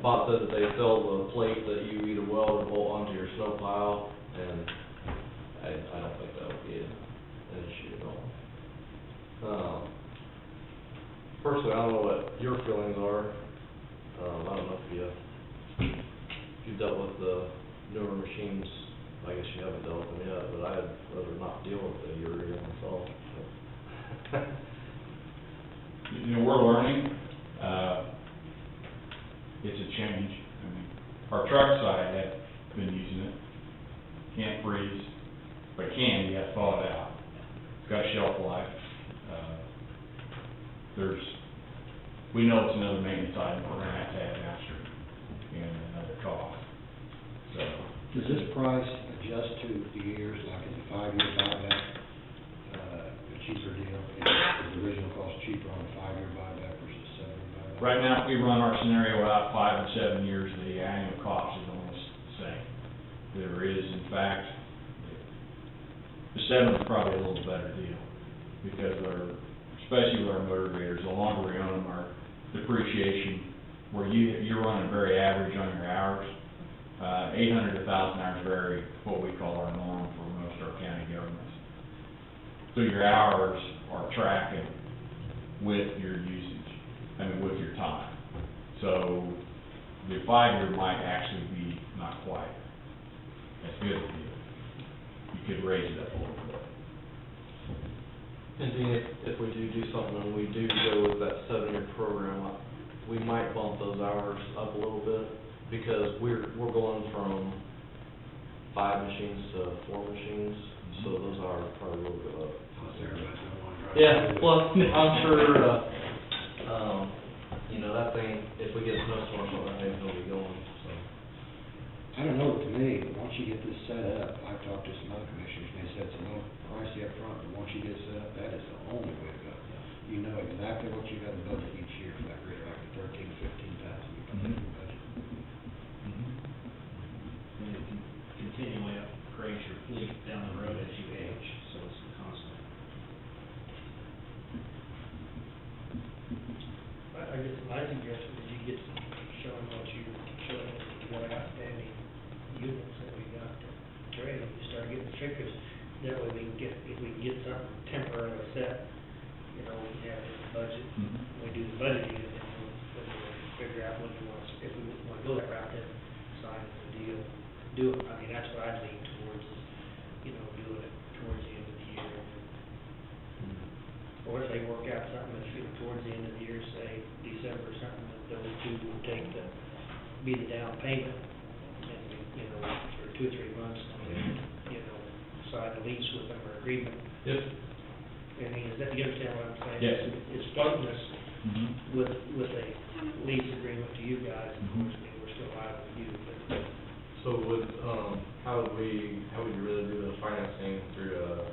Bob said that they sell the plate that you either weld or bolt onto your snowplow, and I don't think that would be an issue at all. Personally, I don't know what your feelings are. I don't know if you've dealt with the newer machines. I guess you haven't dealt with them yet, but I'd rather not deal with the urea myself. You know, we're learning, it's a change. I mean, our truck side have been using it, can't freeze, but can, you have to thaw it out. It's got a shelf life. We know it's another maintenance item we're gonna have to add downstream, and another cost, so. Does this price adjust to the years, like is a 5-year buyback, a cheaper deal? Is the original cost cheaper on a 5-year buyback versus a 7-year buyback? Right now, if we run our scenario out 5 and 7 years, the annual cost is almost the same. There is, in fact, the 7 is probably a little better deal, because especially with our motor graders, the longer we own them, our depreciation, where you're running very average on your hours, 800 to 1,000 hours very what we call our norm for most of our county governments. So your hours are tracking with your usage, with your time. So the 5-year might actually be not quite as good a deal. You could raise it up a little bit. And Dean, if we do something and we do go with that 7-year program, we might bump those hours up a little bit, because we're going from 5 machines to 4 machines, so those hours probably will go up. Plus everybody's gonna want to drive. Yeah, plus, I'm sure, you know, that thing, if we get a snowstorm, that thing's gonna be going, so. I don't know, to me, once you get this set up, I've talked to some other commissioners, and they said it's a little pricey up front, but once you get set up, that is the only way to go. You know exactly what you got to budget each year for that grid, like the 13, 15,000 you put in your budget. And it can continually upgrade your fleet down the road as you age, so it's constant. I guess my suggestion is you get showing what what outstanding units that we got to trade, you start getting figures, that way we can get, if we can get something temporarily set, you know, we can have it in the budget. When we do the budgeting, and then we'll figure out what we want, if we want to go that route, then sign the deal, do it. I mean, that's what I'd lean towards, is, you know, doing it towards the end of the year. Or if they work out something that's, you know, towards the end of the year, say December or something, that those two will take be the down payment, and, you know, for 2 or 3 months, you know, sign a lease with them or agreement. Yep. I mean, is that, you understand what I'm saying? Yes. It's floating us with a lease agreement to you guys, of course, I mean, we're still liable to you, but. So how would you really do the financing through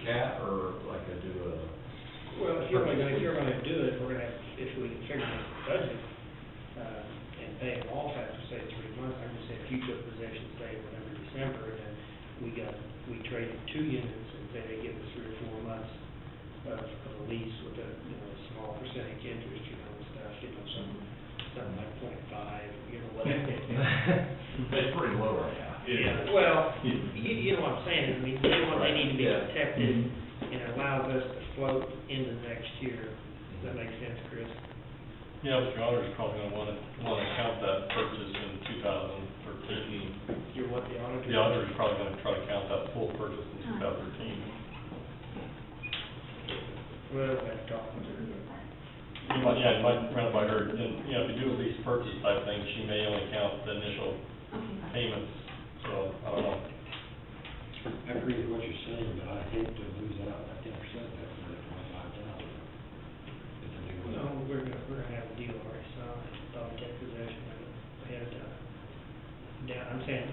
CAT, or like Well, if you're gonna do it, we're gonna have, if we can figure out the budget, and pay them off after, say, 3 months, I'm just saying, if you took possession, say, November, December, and then we traded 2 units, and say they give us 3 or 4 months of a lease with a, you know, a small percentage interest, you know, and stuff, you know, something like 0.5, you know, whatever. It's pretty low right now. Yeah, well, you know what I'm saying, I mean, they need to be protected, and it allows us to float into next year. Does that make sense, Chris? Yeah, but your auditor's probably gonna wanna count that purchase in 2013. You're what, the auditor? The auditor's probably gonna try to count that full purchase in 2013. Well, that's talking to her. You might run it by her, and, you know, if you do a lease purchase type thing, she may only count the initial payments, so, I don't know. I agree with what you're saying, but I hate to lose out that 10%, that's another 25,000. No, we're gonna have a deal already signed, probably take possession of it ahead of time. I'm saying,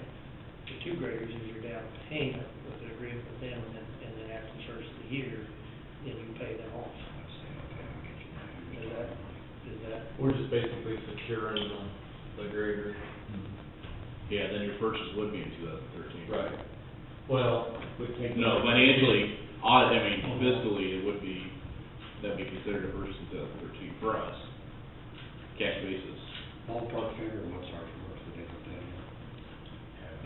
the 2 graders is your down payment with the agreement just basically securing the grader. Yeah, then your purchase would be in 2013. Right. Well, No, financially, fiscally, it would be, that'd be considered a purchase in 2013 for us, cash basis. Ballpark figure, what's our worth, the different thing?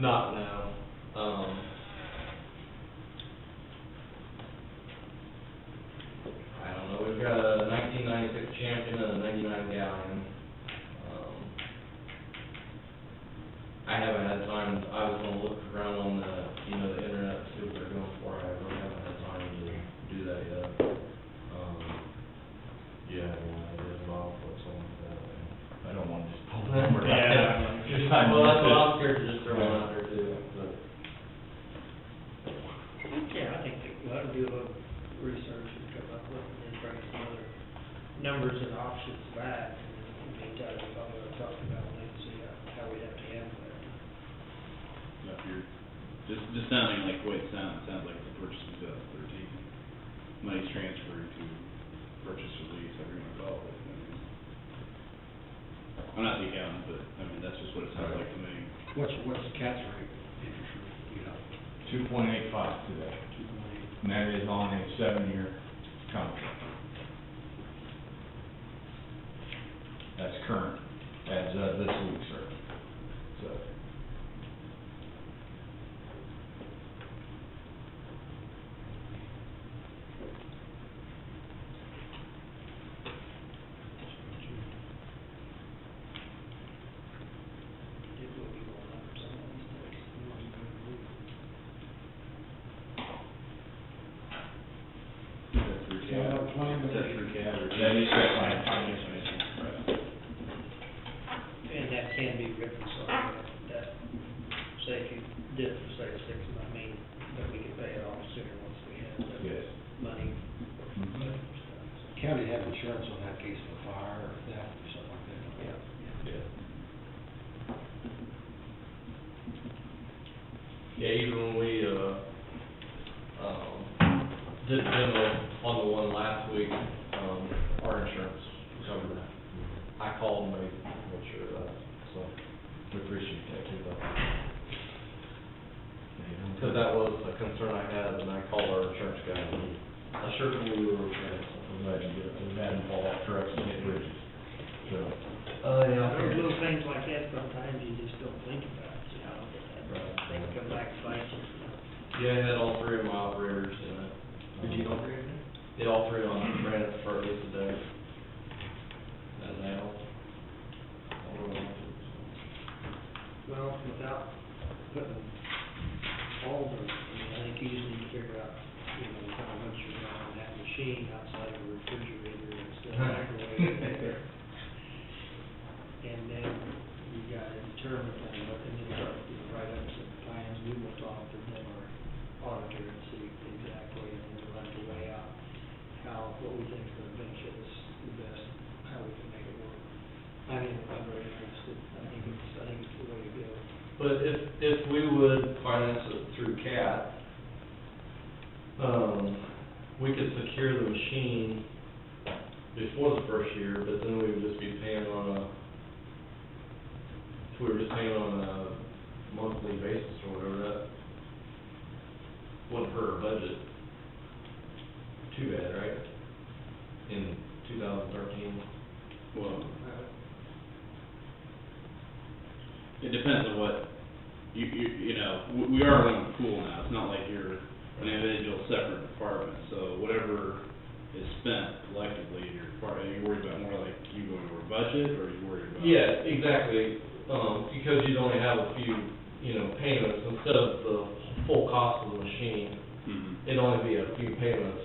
not now. I don't know, we've got a 1996 Champion and a 99 Galleon. I haven't had time, I was gonna look around on the, the internet, see what they're going for, I really haven't had time to do that yet. Yeah, it is model, what's on that. I don't want to just pull the number out. Yeah. Just time to Well, that's use what it. I'm scared to just throw one out there too, but. Yeah, I think that we ought to do a little research and come up with, and then bring some other numbers and options back. And in the meantime, we probably ought to talk about it and see how we have to handle that. If you're, just sounding like the way it sounds like the purchase in 2013. Money's transferred to purchase or lease, however you want to call it. I'm not the accountant, but, that's just what it sounds like to me. What's the cat's rate, interest rate, 2.85 today, 2.8? and that is on a 7-year contract. That's current, as of this week, sir. So. It will be going up some of these days. We want to move. Is that through CAD? Is that through CAD or? That is correct. Right. And that can be written so that, say if you did, say 6 months, that we could pay it off sooner once we have the Yes. money. Mhm. County has insurance on that case of fire or theft or something like that. Yeah. Yeah, even when we, did the demo on the one last week, our insurance covered that. I called and made sure of that, so we appreciate that too, though. Because that was a concern I had, and I called our insurance guy, and he assured me we were okay, so. I'm glad you did it. We've had them fall off trucks and hit bridges. So, Yeah. There's little things like that sometimes you just don't think about, Right. They can come back and bite you. Yeah, I had all three of my operators in it. Did you upgrade it? Yeah, all three of them ran it for at least a day. That now. Well, without putting all the, I think you just need to figure out, how much you're going on that machine outside the refrigerator and stuff, microwave. And then you gotta determine, and then, write up some plans, we will talk to them, our auditor, and see exactly, and then we'll have to weigh out what we think is gonna benefit us the best, how we can make it work. I'm very interested, I think it's the way to go. But if we would finance it through CAT, we could secure the machine before the first year, but then we would just be paying if we were just paying on a monthly basis or whatever, that wouldn't hurt our budget too bad, right? In 2013. Well, it depends on what, we are one pool now, it's not like you're an individual separate department, so whatever is spent collectively in your department, are you worried about more like you going over budget, or are you worried about? Yeah, exactly, because you'd only have a few, payments, instead of the full cost of the machine, Mhm. it'd only be a few payments,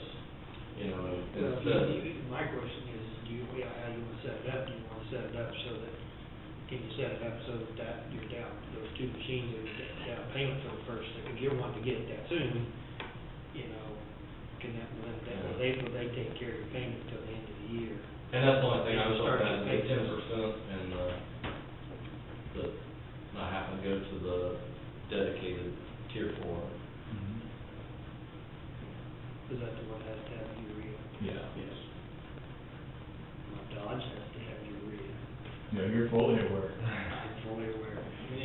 instead. My question is, how you wanna set it up, do you wanna set it up so that, can you set it up so that you're down, those two machines are down payment for the first, if you're wanting to get it that soon, will they take care of your payment till the end of the year? And that's the only thing I was Start looking at, to pay the 10% and, not having to go to the dedicated tier 4. mhm. Is that the one that has to have urea? Yeah. Yes. Dodge has to have urea. Yeah, you're fully aware. I'm fully aware.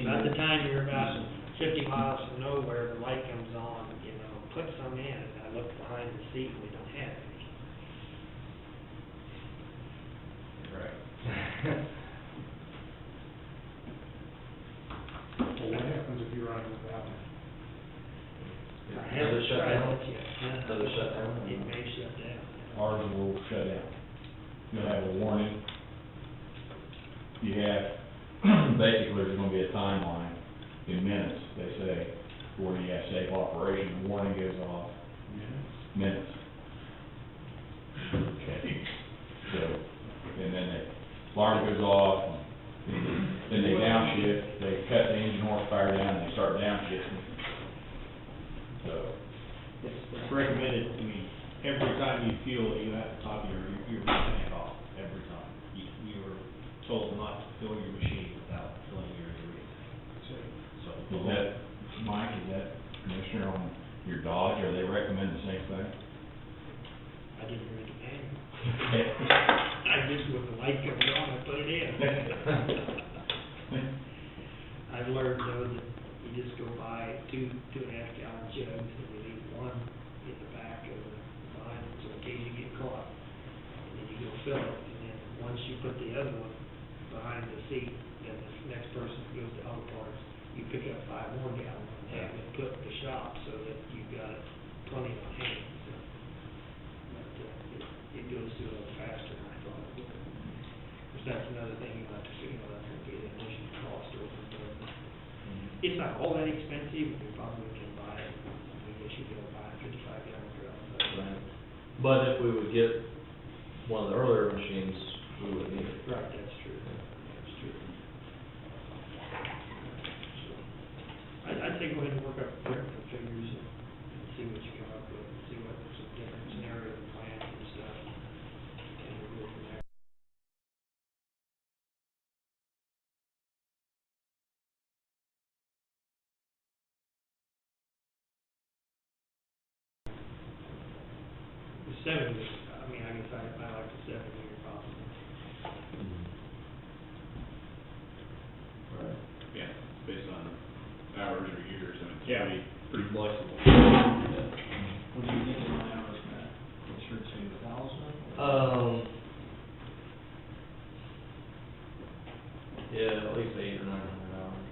By the time you're about 50 miles from nowhere, the light comes on, you know, put some in, and I look behind the seat and we don't have any. Right. Well, what happens if you run without it? I Does haven't it shut tried down? it yet. Does it shut down? It may shut down. Ours will shut down. You'll have a warning. You have, basically, there's gonna be a timeline in minutes, they say, where you have safe operation, the warning goes off. Minutes. Okay, so, and then the alarm goes off, then they downshift, they cut the engine horsepower down, and they start downshifting. So, It's recommended, I mean, every time you feel that you have to top your tank off, every time. You're told not to fill your machine without filling your retank. So. is that, Mike, is that Commissioner on your Dodge, are they recommend the same thing? I didn't read the manual. I just, when the light comes on, I put it in. I've learned though that you just go buy 2.5 gallon jugs and you leave one in the back of the line, so in case you get caught. And then you go fill it, and then once you put the other one behind the seat, then the next person goes to auto parts, you pick up 5 more gallons and have it put in the shop so that you've got plenty on hand, so. But, it goes through a little faster than I thought it would. Because that's another thing about the, you know, that's gonna be an additional cost over and above. It's not all that expensive, you probably can buy it, I guess you can buy a 55 gallon drum, but. Right. But if we would get one of the earlier machines, we would need it. Right, that's true, that's true. So, I'd say go ahead and work up the figures and see what you come up with, and see what some different scenario plans and stuff, and we'll go from there. The 7 years, I mean, I guess I like the 7-year possible. Right. Yeah, based on hours or years, I mean, it's pretty flexible. What do you think on hours, Matt? Closer to 1,000? Yeah, at least 800 or 900 hours.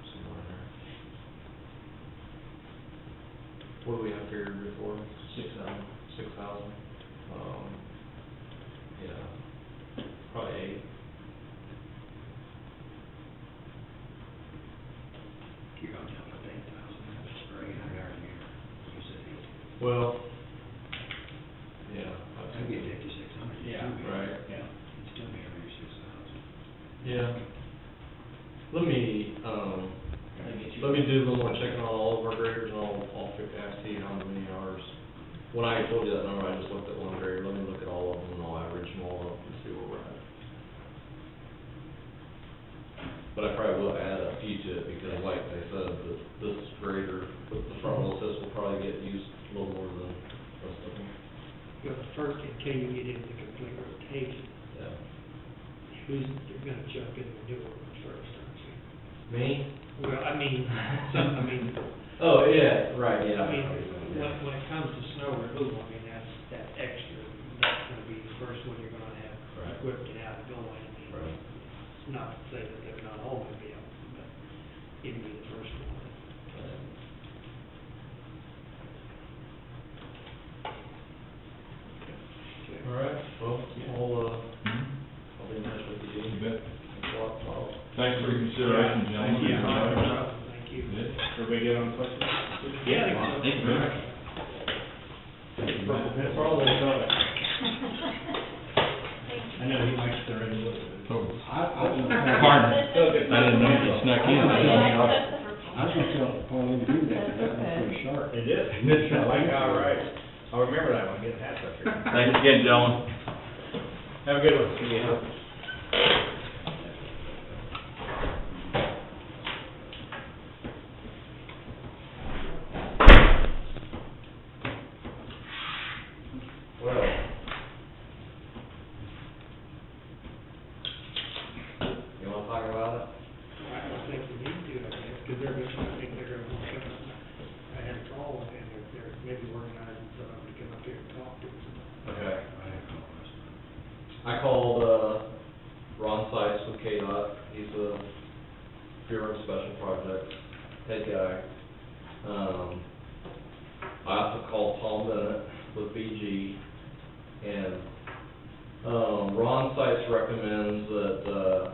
Somewhere in there. What do we have figured before? 6,000. 6,000? Yeah, probably 8. You're gonna jump up to 8,000, that's for 800 hours a year, you said 8. Well, yeah. That'd be 5,600. Yeah. Right. Yeah. It'd still be over your 6,000. Yeah. Let me, let me do a little more checking on all of our graders, and I'll see how many hours. When I told you that number, I just looked at one grader. Let me look at all of them, and I'll average them all up and see where we're at. But I probably will add a few to it, because like I said, this grader with the front wheel assist will probably get used a little more than the rest of them. You know, first, until you get into complete rotation, Yeah. you're gonna jump in the newer one first, aren't you? Me? Well, I mean, Oh, yeah, right, yeah. I mean, when it comes to snow removal, I mean, that's extra, that's gonna be the first one you're gonna have Right. equipped and out going, I mean. Right. It's not to say that they're not all gonna be out, but it'd be the first one. Okay. All right, well, I'll be in touch with you. You bet. Thanks a lot, Paul. Thanks for your consideration, gentlemen. Thank you. Good. Everybody get on question? Yeah, I think so. Thank you very much. That's all they're talking. I know he likes the red wood. So, Pardon? pardon, I didn't know you snuck in. I was gonna tell Paul to do that, but that was pretty sharp. It is. I like how, all right. I'll remember that when I get hats up here. Thanks again, gentlemen. Have a good one. See you. Well, I called, Ron Sykes with KDOT, he's a Bureau of Special Projects head guy. I also called Tom Bennett with BG, and, Ron Sykes recommends that,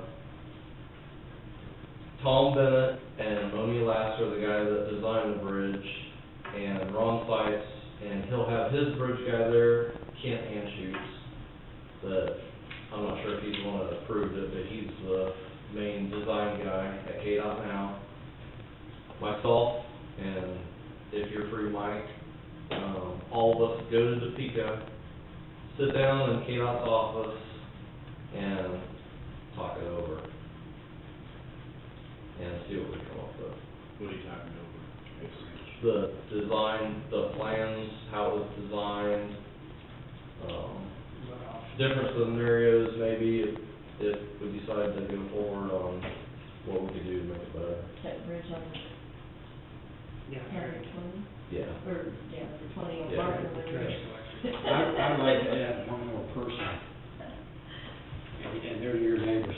Tom Bennett and Moni Lass are the guy that designed the bridge, and Ron Sykes, and he'll have his bridge guy there, Kent Anschutz, that, I'm not sure if he's the one that approved it, but he's the main design guy at KDOT now. Myself, and if you're free, Mike, all of us go to Topeka, sit down in KDOT's office, and talk it over, and see what we come up with. What are you talking over? The design, the plans, how it was designed, different scenarios maybe if we decide to go forward on what we could do to make it better. That bridge on Yeah, County 20, Yeah. or, yeah, the 20 on Yeah. Barton. the trash collection. I'd like to add one more person, and they're your neighbors.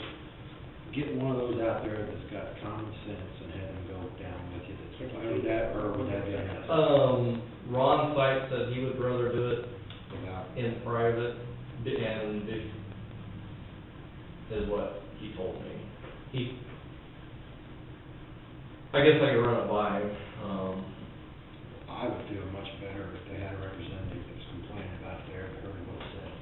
Get one of those out there that's got common sense and have them go down with you, that's like that, or would that be enough? Ron Sykes said he would rather do it Without, in private, and is what he told me. I guess I could run it by him, I would feel much better if they had a representative that was complaining about there, that heard what it said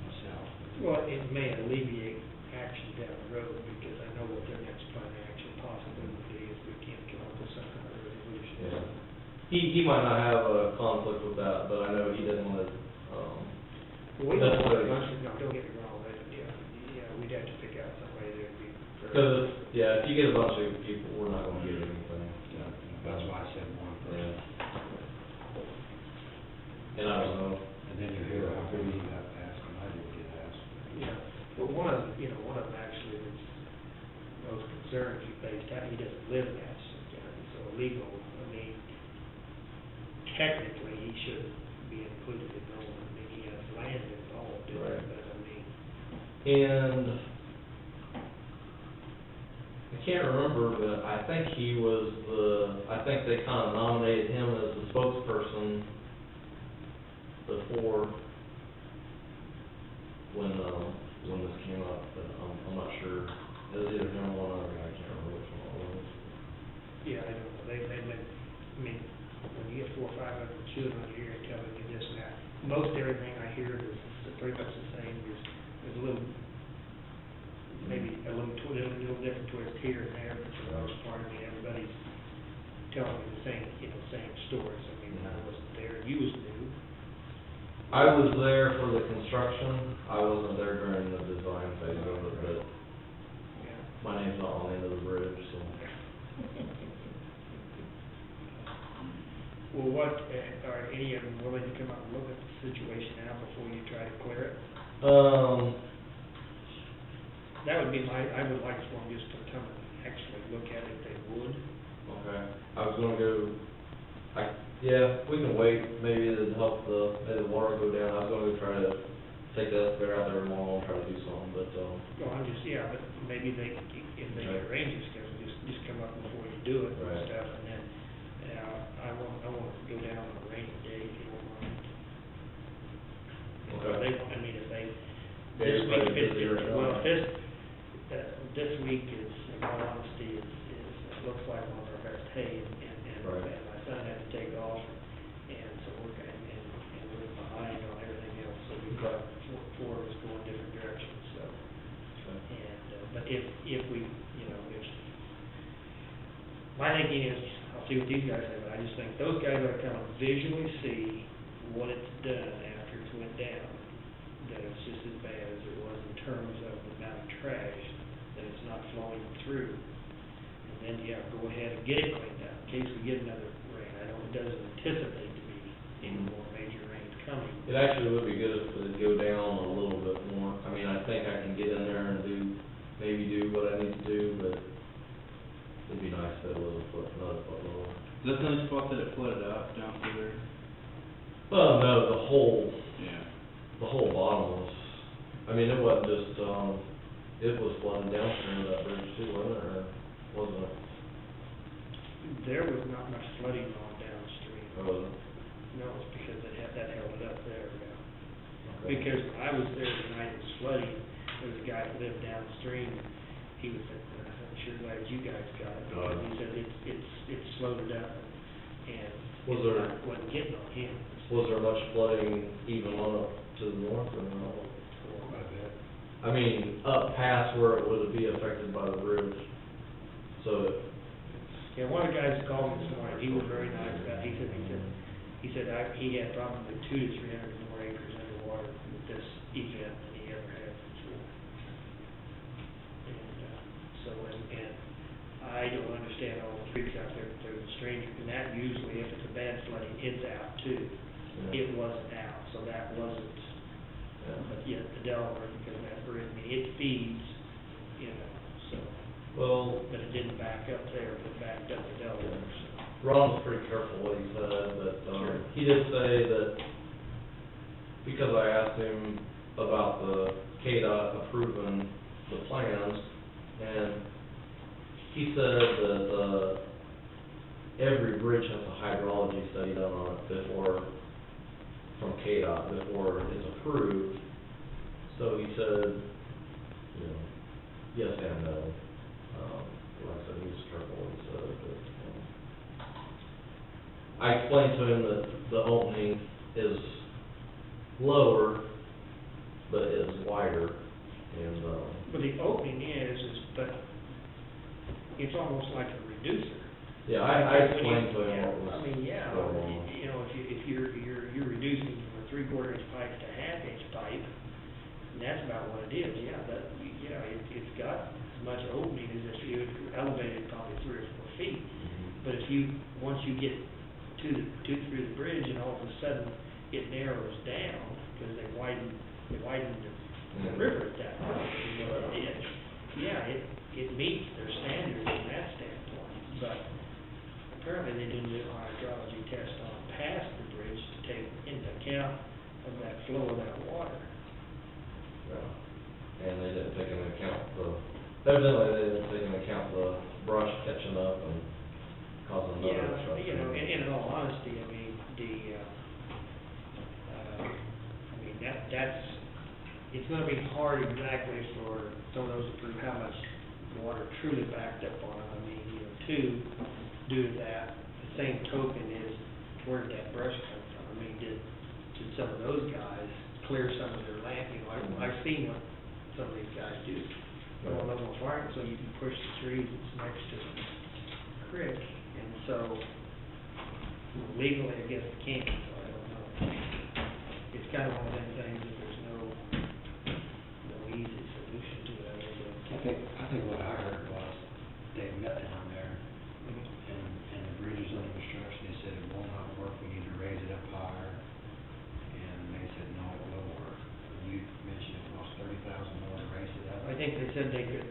myself. Well, it may alleviate action down the road, because I know what their next plan of action possibly would be if we can't come up with some kind of resolution. yeah. He might not have a conflict with that, but I know he didn't want to, Well, we don't That's want what a it bunch is. of, no, don't get me wrong, but, yeah, we'd have to pick out somebody that would be. very- because, yeah, if you get a bunch of people, we're not gonna get anything. That's why I said one person. Yeah. And I don't know, And then you hear how many you have to ask, and I didn't get asked. Yeah, but one of them actually was, those concerns he faced, he doesn't live in Atchison County, so legal, I mean, technically, he shouldn't be included in those, I mean, he has land involved in it, Right. but I mean, and I can't remember, but I think I think they kind of nominated him as the spokesperson before, when this came up, but I'm not sure. It was either him or one other guy, I can't remember which one it was. yeah, I don't know, they've been, I mean, when you get 400 or 500 children a year telling you this and that, most everything I hear is pretty much the same, there's a little, maybe a little different twist here and there, but for the most part, I mean, everybody's telling me the same stories. I mean, I wasn't there, you was new. I was there for the construction, I wasn't there during the design phase of it, but Yeah. my name's not on the end of the bridge, so. Well, are any of them willing to come out and look at the situation now before you try to clear it? That would be I would like for them just to come and actually look at it if they would. Okay, I was gonna go, yeah, we can wait, maybe to help maybe the water go down, I was gonna go try to take the excavator out there tomorrow and try to do something, but, Well, I'm just, yeah, but maybe if they Okay. arrange this, just come up before you do it and Right. stuff, and then, I want to go down on a rainy day if you don't mind. Okay. I mean, if they, Yeah, this you're probably week, busy right now. well, this week is, in all honesty, it looks like one of our best hay, and Right. my son had to take off, and so we're behind on everything else, so we've got four of us going different directions, so. But if we, if, my thinking is, I'll see what these guys say, but I just think those guys ought to kind of visually see what it's done after it's went down, that it's just as bad as it was in terms of the amount of trash, that it's not flowing through. And then, yeah, go ahead and get it cleaned out, in case we get another rain. I know it doesn't anticipate to be any more major rains coming. it actually would be good if it would go down a little bit more. I mean, I think I can get in there and maybe do what I need to do, but it'd be nice if it was another foot lower. Is that the only spot that it flooded out down through there? Well, no, the whole Yeah. bottom was I mean, it wasn't just, it was flooding downstream of that bridge too, wasn't it, or wasn't it? There was not much flooding on downstream. Or was it? No, it's because that held it up there, yeah. Okay. Because when I was there the night it was flooding, there was a guy that lived downstream, he was, I'm sure glad you guys got it, because he said it's slowed it up, and Was it there- wasn't getting on him. Was there much flooding even on up to the north or no? Quite a bit. I mean, up past where it would be affected by the bridge, so, Yeah, one of the guys that called me this morning, he was very nice about it, he said he had probably 200 to 300 more acres underwater with this event than he ever had before. And I don't understand all the creeks out there, but there's a stranger, and that usually, if it's a bad flooding, it's out too. yeah. It wasn't out, so that wasn't, Yeah. but yet the Delaware, because of that bridge, I mean, it feeds, you know, so, Well, but it didn't back up there, but it backed up the Delaware, so. Ron was pretty careful what he said, but, Sure. he did say that, because I asked him about the KDOT approving the plans, and he said that, every bridge has a hydrology study done on it before, from KDOT, before it's approved. So he said, you know, yes and no. Like I said, he was careful what he said, but, I explained to him that the opening is lower, but is wider, and, But the opening is, but it's almost like a reducer. yeah, I explained to him Yeah, what was I mean, yeah, going on. you know, if you're reducing from a 3/4 inch pipe to 1/2 inch pipe, and that's about what it is, yeah, but, you know, it's got as much opening as if you elevated probably 3 or 4 feet. But if once you get through the bridge and all of a sudden it narrows down, because they widened the river at that point, you know, it did. Yeah, it meets their standards from that standpoint, but apparently they didn't do a hydrology test on past the bridge to take into account of that flow of that water. Yeah. And they didn't take into account evidently they didn't take into account the brush catching up and causing another Yeah, obstruction. you know, in all honesty, I mean, that's, it's gonna be hard exactly for some of those to prove how much water truly backed up on them. I mean, you know, due to that, the same token is, where did that brush come from? I mean, did some of those guys clear some of their land? You know, I've seen what some of these guys do. Go on level farm, so you can push the trees that's next to the creek, and so legally, I guess you can't, so I don't know. It's kind of one of them things that there's no easy solution to it. I think what I heard was they met down there and the bridge is under construction. They said it will not work, we need to raise it up higher. And they said, no, it will work. You mentioned it cost $30,000 more to raise it up. I think they said they could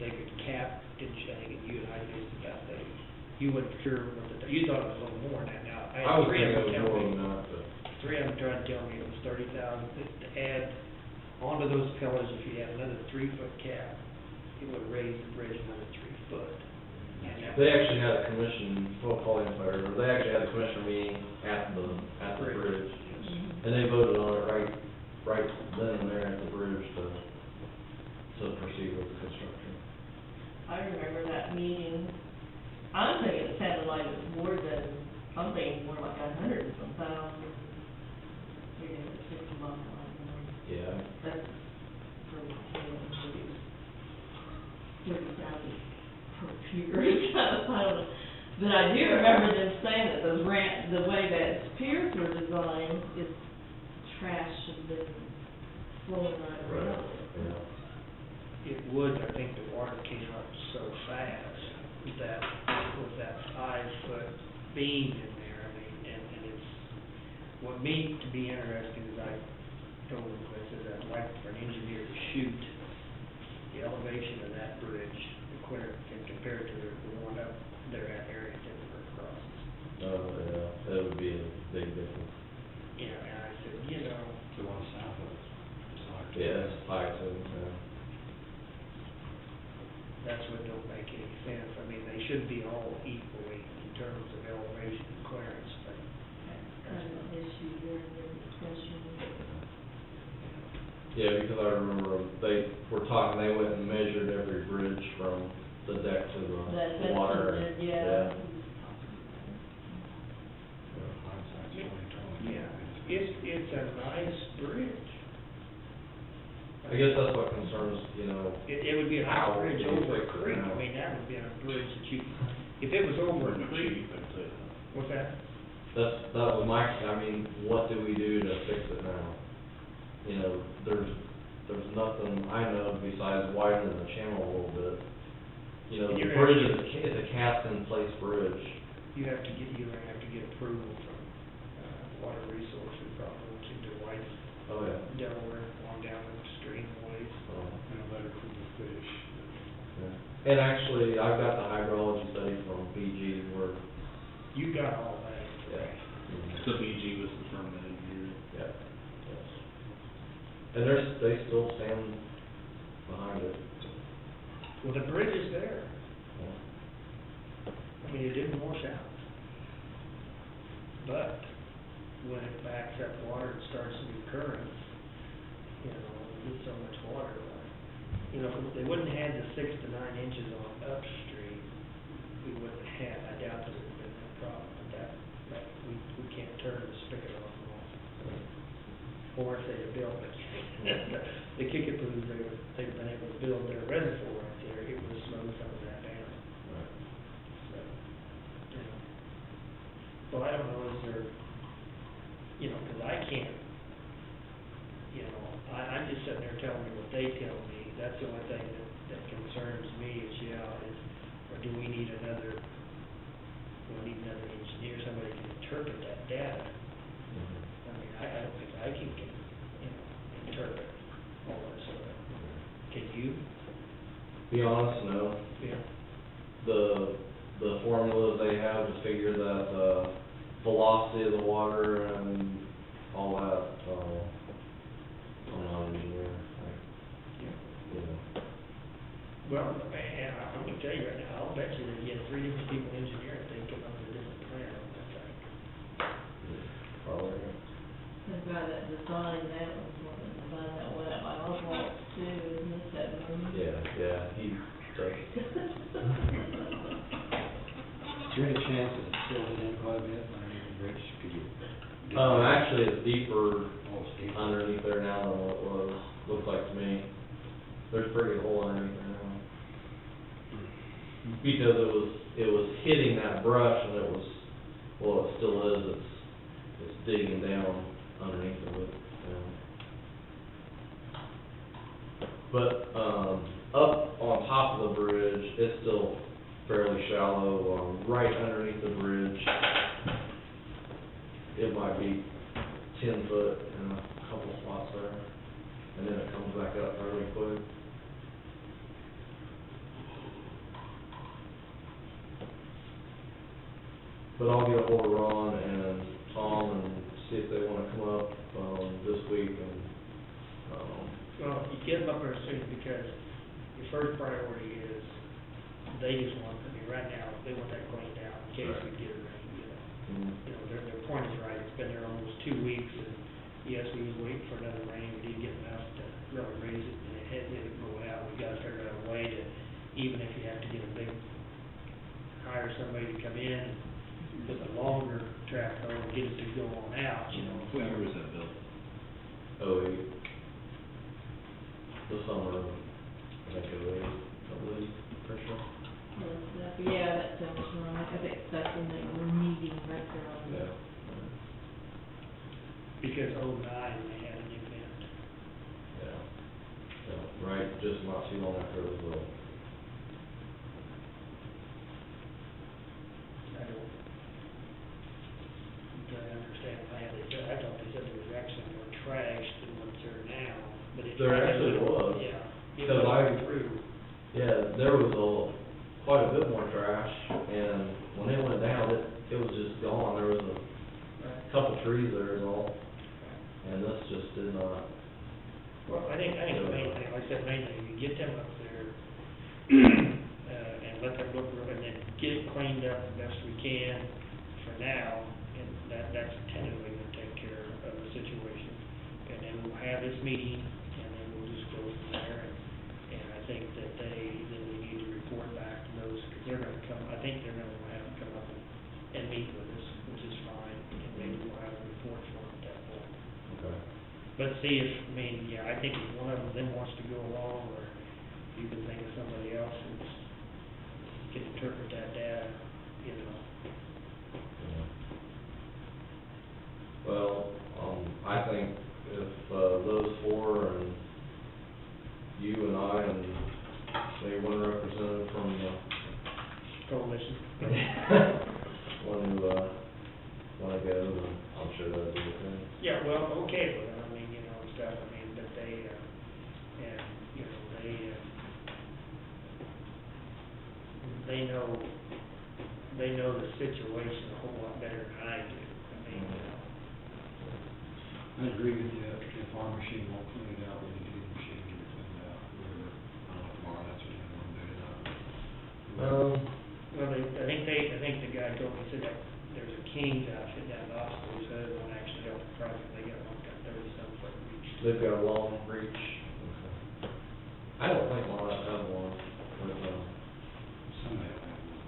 cap, didn't you, I think you and I used about that. You weren't sure what you thought it was a little more than that now. I was Three of thinking them it was tell more me- than that, but. Three of them tried to tell me it was 30,000 to add onto those pillars. If you had another 3-foot cap, it would raise the bridge another 3 foot. And that- They actually had a commission, well, calling fire, they actually had a commission meeting at the bridge. And they voted on it right then and there at the bridge to proceed with the construction. I remember that meeting. I'm thinking it sounded like it was more than, I'm thinking more like 100 and some thousand. Maybe it's 60 miles an hour. Yeah. That's for, you know, 30,000 per pier. I don't know. But I do remember them saying that the way that piers were designed, is trash has been flowing right around. Yeah. It would, I think the water came up so fast that with that 5-foot beam in there, I mean, and it's, what made to be interesting is I told them, I said, I'd like for an engineer to shoot the elevation of that bridge, and compare it to the one up there at Area Timber crosses. Oh, yeah, that would be a big difference. You know, and I said, you know, The one south of us. Yeah, it's high too. make any sense. I mean, they should be all equally in terms of elevation and clearance, but. Kind of an issue during the discussion. Yeah, because I remember they were talking, they went and measured every bridge from the deck to That's the water. yeah. Hindsight's 20/20. Yeah, it's a nice bridge. I guess that's what concerns, you know, It would be a nice How bridge do you over a fix it creek. now? I mean, that would be a bridge that you, if it was over a Pretty creek, cheap, I'd say. what's that? that was my, I mean, what do we do to fix it now? You know, there's nothing I know besides widening the channel a little bit. You know, And the you're bridge actually- is a cast-in-place bridge. You're gonna have to get approval from, Water Resources, probably, to do White Oh, yeah. Delaware, along down the stream ways. Oh, And a letter from the fish. yeah. And actually, I've got the hydrology study from BG where, You got all that. yeah. So BG was the firm that engineered it. Yeah, yes. And they still stand behind it. Well, the bridge is there. Yeah. I mean, it didn't wash out. But when it backs up water and starts new currents, you know, you get so much water. You know, if they wouldn't have had the 6 to 9 inches on upstream, we wouldn't have, I doubt that it would have been no problem. But that we can't turn the spigot on and off. Or if they'd have built it. The Kickapoos, they've been able to build their reservoir right there, it would slow some of that down. Right. So, you know. Well, I don't know, is there, you know, because I can't, you know, I'm just sitting there telling you what they tell me. That's the only thing that concerns me is, or do we need another engineer, somebody can interpret that data? I mean, I don't think I can, interpret all that stuff. Can you? Be honest, no. Yeah. The formulas they have to figure that, velocity of the water and all that, I'm not an engineer, you know. Well, and I'm gonna tell you right now, I'll bet you that you had 3 different people engineer it, they come up with a different plan on that thing. Probably. The guy that designed that was one that designed that one at my Oswald too, isn't it, that room? Yeah, he does. Is there any chance that it's filled in quite a bit underneath the bridge? Could you? Actually, it's deeper Oh, it's deep. underneath there now than what it was, looks like to me. There's a pretty hole underneath there now. Because it was hitting that brush and it was, well, it still is, it's digging down underneath of it, But, up on top of the bridge, it's still fairly shallow, right underneath the bridge. It might be 10 foot in a couple spots there, and then it comes back up fairly quick. But I'll get a hold of Ron and Tom and see if they wanna come up, this week and, Well, you get them up there soon because your first priority is, they just want, I mean, right now, they want that cleaned out in case we get it rain, you know. You know, their point is right, it's been there almost 2 weeks, and yes, we was waiting for another rain, we didn't get enough to really raise it, and it didn't go out, we gotta figure out a way to, even if you have to get a big, hire somebody to come in, with a longer track hoe, and get it to go on out, you know. What year was that built? 08. The summer, I think 08, I believe, pretty sure. Yeah, that sounds right, I think that's when they were meeting right there on the. Yeah. Because 09, they had an event. Yeah. Yeah, right, just not too long after it was built. I don't really understand why they said, I thought they said there was actually more trash than what's there now, but it. There actually was. Yeah. It Because was through. Yeah, there was quite a bit more trash, and when it went down, it was just gone. There was a couple trees there is all, and this just did not. Well, I think the main thing, like I said, mainly, you get them up there, and let them look, and then get it cleaned up the best we can for now, and that's tentatively gonna take care of the situation. And then we'll have this meeting, and then we'll just go from there, and I think that then we need to report back to those, because they're gonna come, I think they're gonna have to come up and meet with us, which is fine, and maybe we'll have a report for them at that point. Okay. But see if, I mean, yeah, I think if one of them wants to go along, or you can think of somebody else who's, can interpret that data, you know. Well, I think if, those four and you and I and maybe one representative from the Coalition. wanna go, then I'm sure that'd be okay. Yeah, well, okay, but I mean, you know, and stuff, I mean, but they, and, you know, they know the situation a whole lot better than I do. I mean, you know. I agree with you, if our machine won't clean it out, we need to get the machine, get it cleaned out, whatever, I don't know, tomorrow, that's what you want to do, Well, I think the guy told me, he said that there's a King's outfit down in Austin, who's the other one actually helped the project, they got one got 30-some foot reach. They've got a long reach. Okay. I don't think one of us have one with, somebody will have one.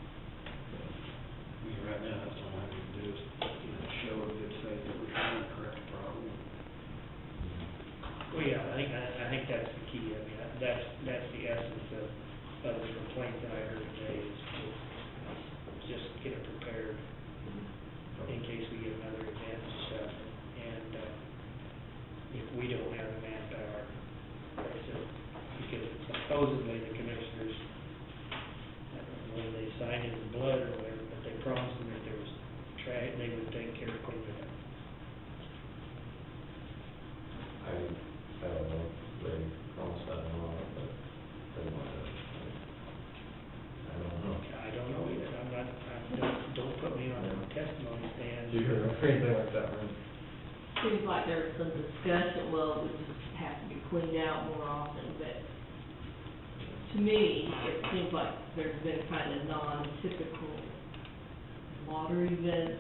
I mean, right now, that's all I need to do is, you know, show a good faith that we're trying to correct the problem. Well, yeah, I think that's the key, I mean, that's the essence of the complaint that I heard today, is just get it prepared in case we get another event and stuff, and, if we don't have the manpower, like I said, because supposedly the commissioners, I don't know whether they signed it in blood or whatever, but they promised them if there was trash, they would take care of cleaning it up. I don't know if they promised that or not, but they might have. I don't know. I don't know either, don't put me on a testimony stand. Do you remember anything like that, Randy? Seems like there was some discussion, well, it would just have to be cleaned out more often, but to me, it seems like there's been kind of non-typical water events,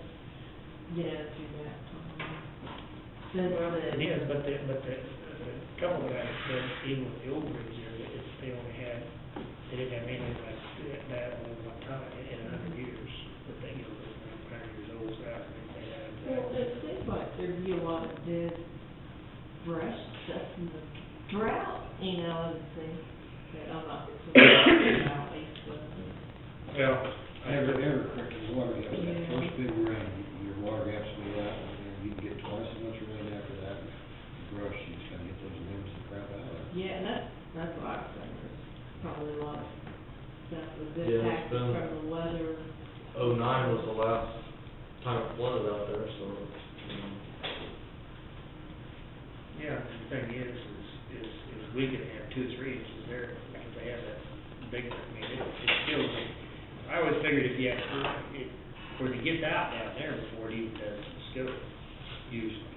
you know, through that time. Since Well, the. it is, but the couple of guys said, even with the old bridge there, that they only had, they didn't have anything like that only one time in 100 years, that they, you know, those 100 years old, so I don't think they had. Well, it seems like there'd be a lot of dead brush stuff in the drought, you know, and things, that I'm not sure about, Well, Every creek is water gap, that first big rain, your water gap's be out, and you can get twice as much rain after that, brush, you just gotta get those limbs the crap out of it. yeah, and that's what I was saying, there's probably a lot of stuff was Yeah, it's impacted been- from the weather. 09 was the last time it flooded out there, so, yeah, the thing is we could have 2 or 3 inches there, because they have that big, I mean, it's still, I always figured if you have, for it to get out down there before it even does the scope, usually.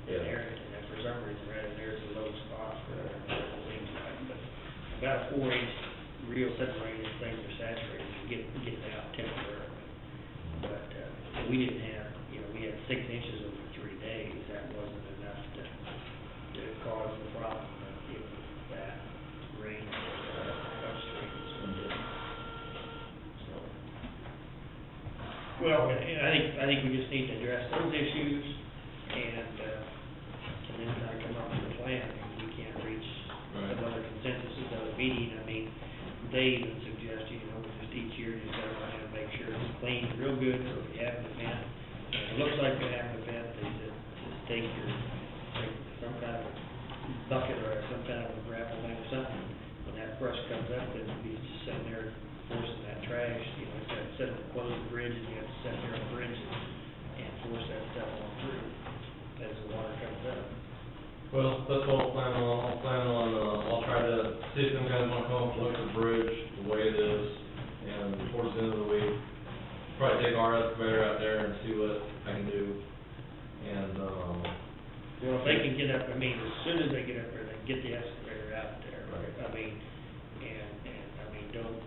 In Yeah. Arrington, and for some reason, right in there's a low spot for it, it seems like, but about a 4-inch real separating things are saturated, you get it out temporarily. But, we didn't have, you know, we had 6 inches over 3 days, that wasn't enough to cause the problem, but it was that rain, upstream, so. Well, and I think we just need to address those issues, and then kind of come up with a plan, if we can't reach some other consensus at the meeting, I mean, they even suggest, you know, just each year, just go around and make sure it's clean, real good, so if you have an event, and it looks like you have an event, they just take some kind of bucket or some kind of a gravel thing or something, when that brush comes up, then you'll be just sitting there forcing that trash, you know, instead of sitting, close the bridge, and you have to sit there on the bridge and force that stuff on through as the water comes up. well, that's what I'll plan on, I'll try to see if some guys wanna come up and look at the bridge, the way it is, and towards the end of the week, probably take our excavator out there and see what I can do, and, Well, if they can get up, I mean, as soon as they get up there, they can get the excavator out there. Right. I mean, and I mean, don't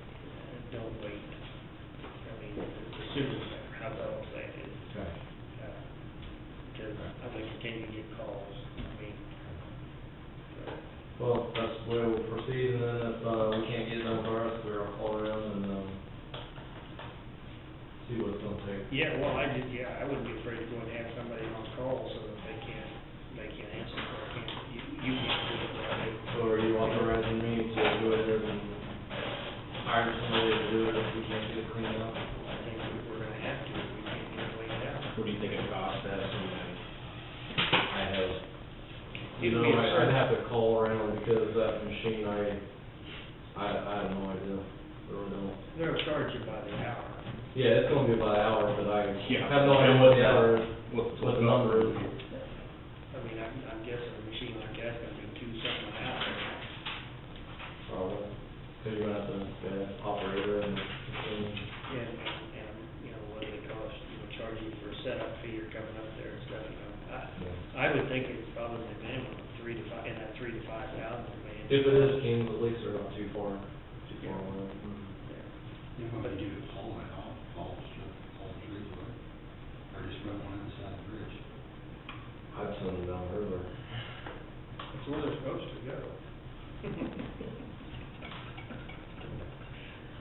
I think continue to get calls, I mean, Well, that's the way we'll proceed, and then if, we can't get done for us, we'll call around and, see what it's gonna take. yeah, well, I wouldn't be afraid to go and have somebody on call so that they can't answer, or you can't do it, right? So are you authorizing me to go ahead and hire somebody to do it if we can't get it cleaned up? I think we're gonna have to, if we can't get it cleaned out. What do you think it costs us? I have, you know, I'd have to call around because that machine, I have no idea, really don't. They'll charge you by the hour. Yeah, it's gonna be by the hour, but I Yeah. have no idea And what what's the that? hour, What's what the number is. I mean, I'm guessing a machine like that's gonna be $2 something an hour. Probably, cause you're gonna have to, operator and machine. And, you know, what they cost, charge you for a setup fee or coming up there and stuff, I would think it's probably a minimum of 3 to 5, in that 3 to 5,000 range. If it is Kings, at least they're not too far away. You know, they do it all night off, all trees away, or just run one inside the bridge. I'd send them down the river. That's where they're supposed to go.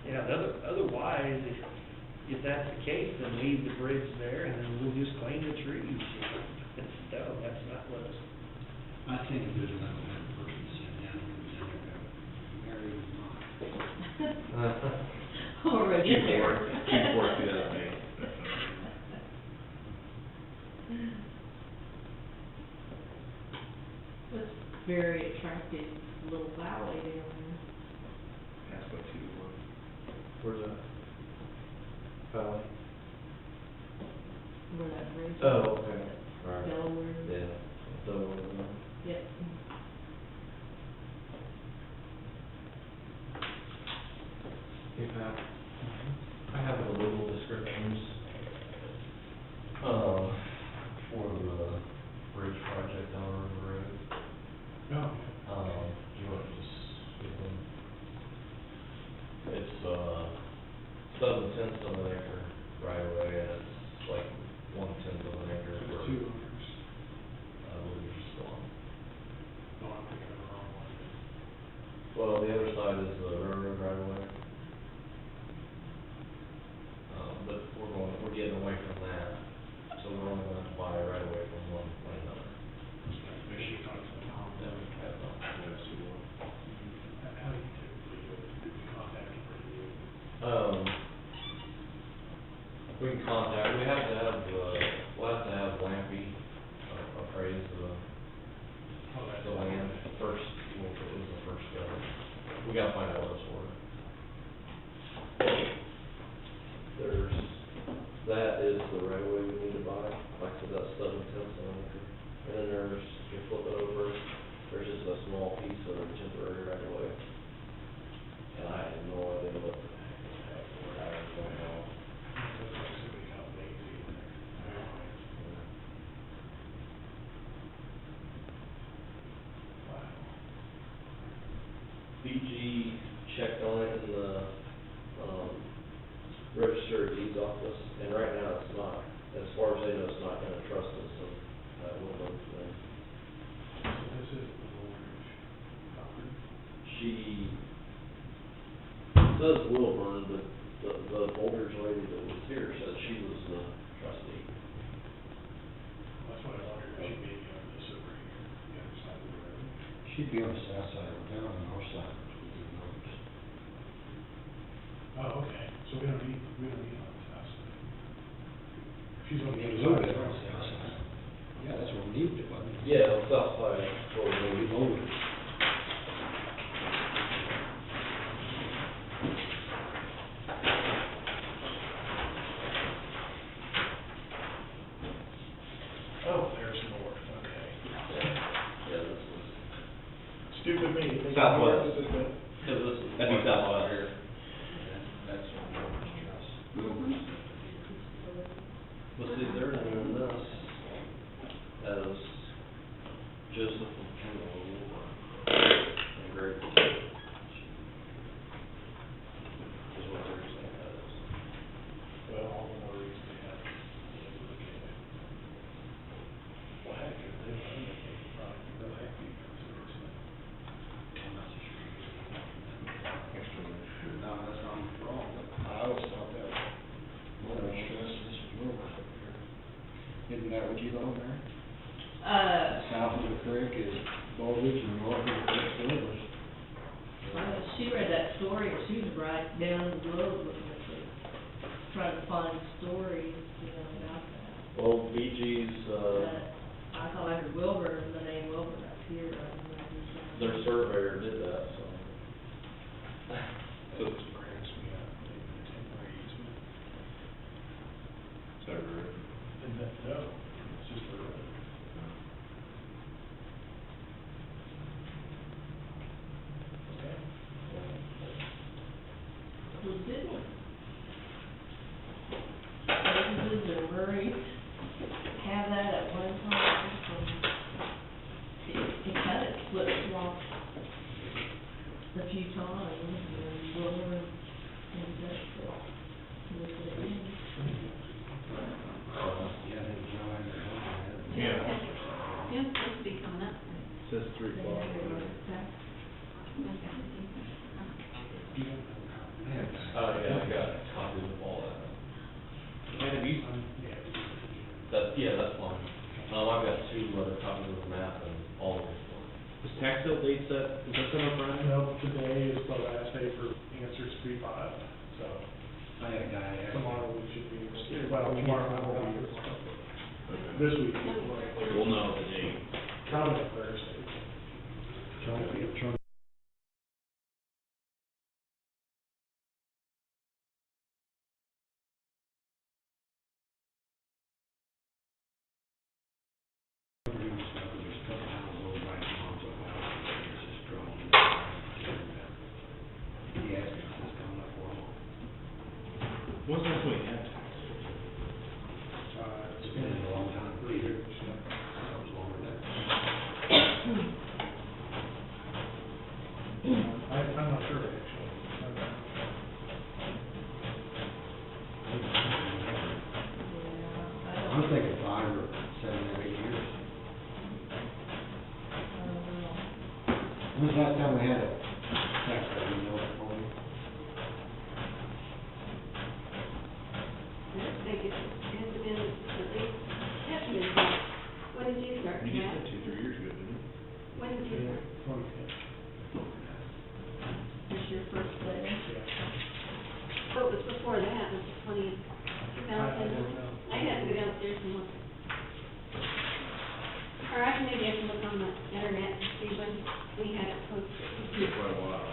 Yeah, otherwise, if that's the case, then leave the bridge there and then we'll just clean the trees. No, that's not what it's. I think if there's another person sitting down, who's in there, Mary was mine. Already there. Keep work the other day. That's very attractive little valley down there. That's what you want. Where's that? Valley? Where that bridge is. Oh, okay. Alright. Delaware. Yeah, Delaware. Yep. Hey Pat, I have the legal descriptions, for the bridge project down River Road. Oh, Do you want to just give them? It's, 7/10 of an acre right away, and it's like 1/10 of an acre for. two owners. I believe it's still on. No, I'm thinking of the wrong one. Well, the other side is the railroad right away. But we're getting away from that, so we're only going to buy right away from one landowner. Make sure you talk to Tom. Then we have How do you typically do it? Do you contact him or do you? We can contact, we'll have to have Lampy appraise the land first, well, it was the first guy. We gotta find out what it's worth. That is the right of way we need to buy, like I said, that's 7/10 of an acre. And then there's, if you flip it over, there's just a small piece of temporary right of way. And I have no idea what the heck is going on. That's like somebody got lazy in there. Wow. BG checked on it in the, register of deeds office, and right now it's not, as far as they know, it's not gonna trust us, and that will work for them. So this is the Woolridge property. She says Wilburn, but the Holdridge lady that was here said she was the trustee. That's what I wondered, if she may be on this over here, the other side of the road. She'd be on the south side, we're down on the north side, which we do notice. Oh, okay, so we don't need on the south side. She's on the A other little side. bit on the south side. Yeah, that's where we need it, wasn't it? Yeah, on the south side, where We we lowered it. Oh, there's north, okay. yeah, this was, Stupid me. thinking Southwest. north is good. cause this is. That'd be southwest here. That's what we always trust. But see, they're doing this as Joseph and Kendall Wilburn. And Greg. Is what they're saying that is. Well, all the more reason to have, look at it. you on there? Uh, South of the creek is Bowledge and north of the creek is Lewis. she read that story, and she was right down the road looking at the, trying to find stories, about that. Well, BG's, I thought I heard Wilbur, the name Wilbur up here, I don't know who's that. their surveyor did that, so. So this grants me a temporary easement. Is that right? No, it's just a road. Okay. Well, didn't Moses and Murray have that at one time? It kind of flip-flopped a few times, and Wilbur ended up with it in. Yeah, I think John and her husband had it. Yeah. Jim's supposed to be coming up. Says 3 They o'clock. never wrote it back. Yeah, I got copies of all that. And these, That's fine. I've got 2 other copies of the map and all of it. is tax sale date set, is that set on Friday? No, today is the last day for answers 3-5, so I had a guy ask me, tomorrow we should be, well, tomorrow I will be. This week, We'll know the date. probably Thursday. trying there's a couple houses over by Alonzo House, there's this drone. He asked me, is this coming up for him? When's the last week, yeah? It's It's been a long time, 3 years, that was longer than that. I'm not sure, actually. I'm thinking 5 or 7 or 8 years. When's the last time we had a tax cut, you know, for me? I think it has been at least, when did you start, You just Matt? said 2-3 years ago, didn't you? When did you start? 25th. This your first day? What was before that, was it 20th? I don't know. I have to go downstairs and look. Or I can, maybe I can look on the internet and see when we had it posted. It's been quite a while.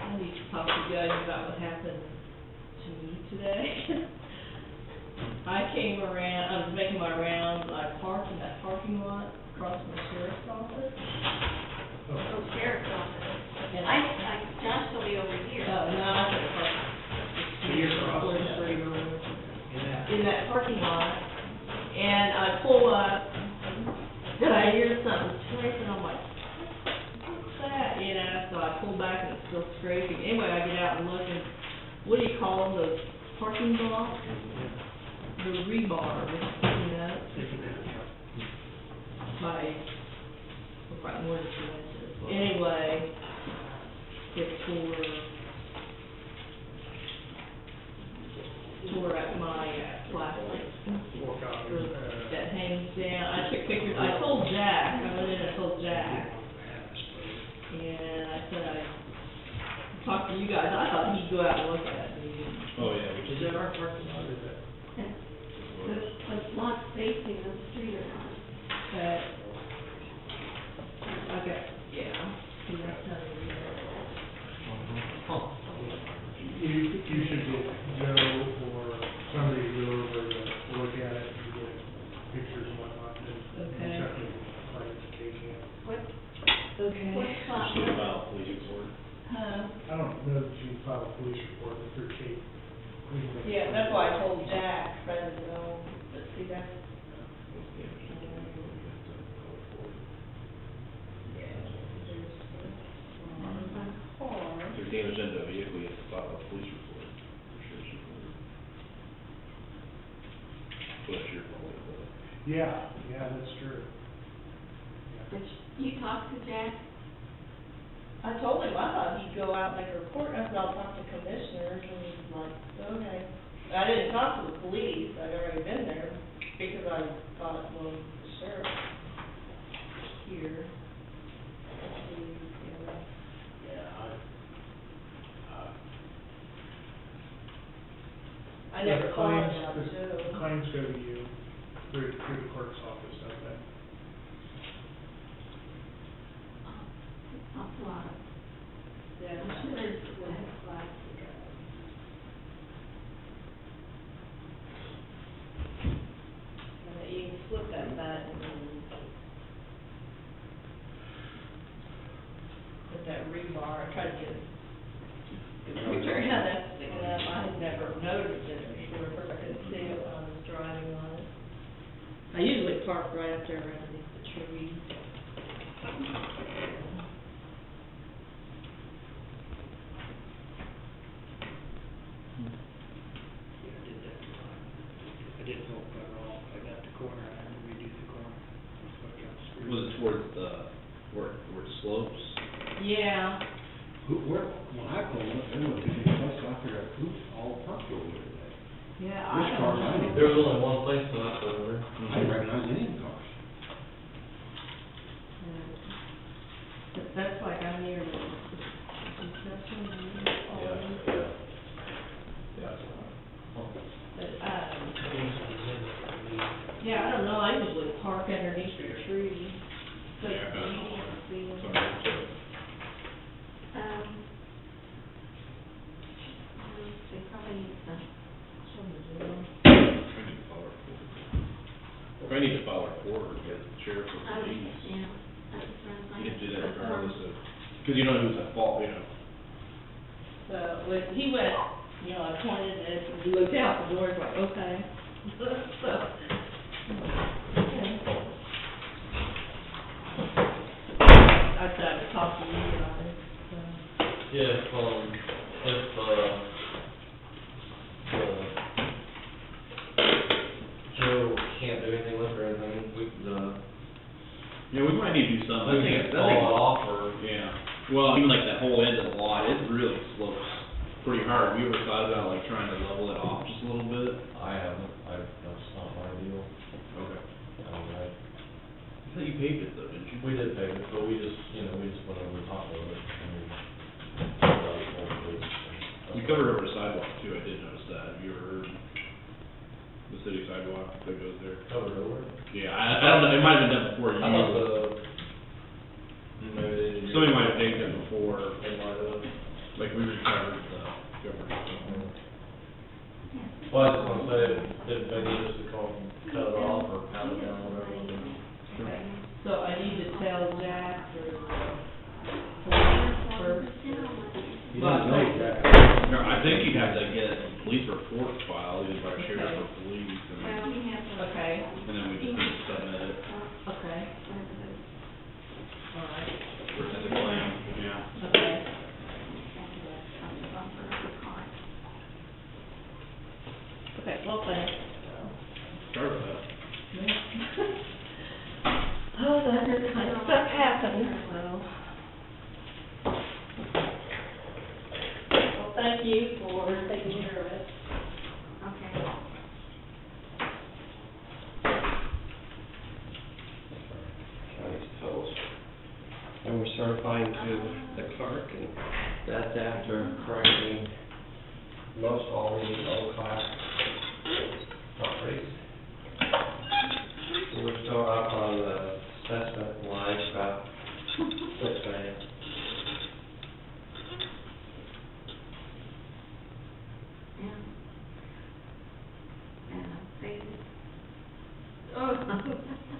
I need to talk to you guys about what happened to me today. I came around, I was making my rounds, I parked in that parking lot across from the sheriff's office. Oh, sheriff's office. And Josh will be over here. Oh, no, I said park. Here across the Yeah. street or whatever. In that parking lot, and I pull up, and I hear something scraping, I'm like, what's that, so I pull back and it's still scraping, anyway, I get out and look, and what do you call them, those parking blocks? The rebar was sticking up by, about more than 2 inches, anyway, it tore up my plastic that hangs down. I took pictures, I told Jack, I went in and told Jack, and I said I'd talk to you guys, I thought he'd go out and look at it. Oh, yeah. Is that our parking lot, or is that? The lots facing the street or not? Okay, yeah, see, that's how they do that. You should get Joe or somebody to go over to look at it and get pictures and whatnot, and Okay. check the clarification. What, Okay. what spot? Should file a police report. I don't know that you can file a police report if they're Kate. Yeah, that's why I told Jack, rather than know, but see, that's, If there's damage into a vehicle, you have to file a police report, or sheriff's report. So that's your fault, but. Yeah, that's true. Did you talk to Jack? I told him, I thought he'd go out and make a report, I said, I'll talk to commissioners, and he's like, okay. I didn't talk to the police, I'd already been there, Because I thought, well, the sheriff here, I never The called claims- them, too. the Claims go to you through the clerk's office, don't they? Awful lot of, Yeah, I'm I'm sure sure it's- it's when it's last ago. And you can flip that button and put that rebar, I tried to get a picture of how that's sticking up, I had never noticed it before, of course I couldn't see it when I was driving on it. I usually park right up there underneath the tree. Yeah, I did that design. I didn't know if I wrong, I got the corner, I had to redo the corner. That's what I got the screw. Was it towards the, where it slopes? Yeah, When I pulled up, there was two different places, I figured, who's all parked over there today? yeah, I Which don't cars I know. need? There was only one place to up over there. I didn't recognize any of the cars. But that's like I'm near the concession, Yeah. but, These are the limits for me. yeah, I don't know, I usually park underneath the tree. So Yeah, it's I easy know. to see them. Sorry, so- they probably need some. I need to file a report against the sheriff or I would, police. yeah, that's what I'm You thinking. can do that regardless of, because you know who's at fault, you know. So, when he went, you know, I pointed at it, and he looked out the door, he's like, okay. So, yeah. I tried to talk to you about it, so. Yeah, if, Joe can't do anything with it or anything, we could, Yeah, we might need to do something. we could call it off or. Yeah, well, even like that whole end of the lot, it really slopes pretty hard. We ever thought about like trying to level it off just a little bit? I haven't, that's not my deal. Okay. I mean, I thought you paved it though, didn't you? we did pay it, but we just, we just went over the top of it, You covered over the sidewalk too, I did notice that. Have you ever heard the city sidewalk that goes there? Covered over? Yeah, I don't know, it might have been done before you. I thought maybe they didn't. Somebody might have paved it before, They might have. like we recovered the cover. Well, I was gonna say, if they need us to call, cut it off or pound it down, whatever we'll do. So I need to tell Jack or police first. You didn't know that. No, I think you'd have to get a police report filed, either by sheriff or police, Well, and we have to. Okay, then we just need to submit it okay, all right, as a claim, yeah. okay. Okay, well, thanks. Start with that. Oh, that kind of stuff happens, so. Well, thank you for taking care of it. Okay. County's toast. And we're certifying to the clerk, and that's after correcting most all the low-class properties. So we're still up on the assessment line, about $6 million. Yeah. They. Oh.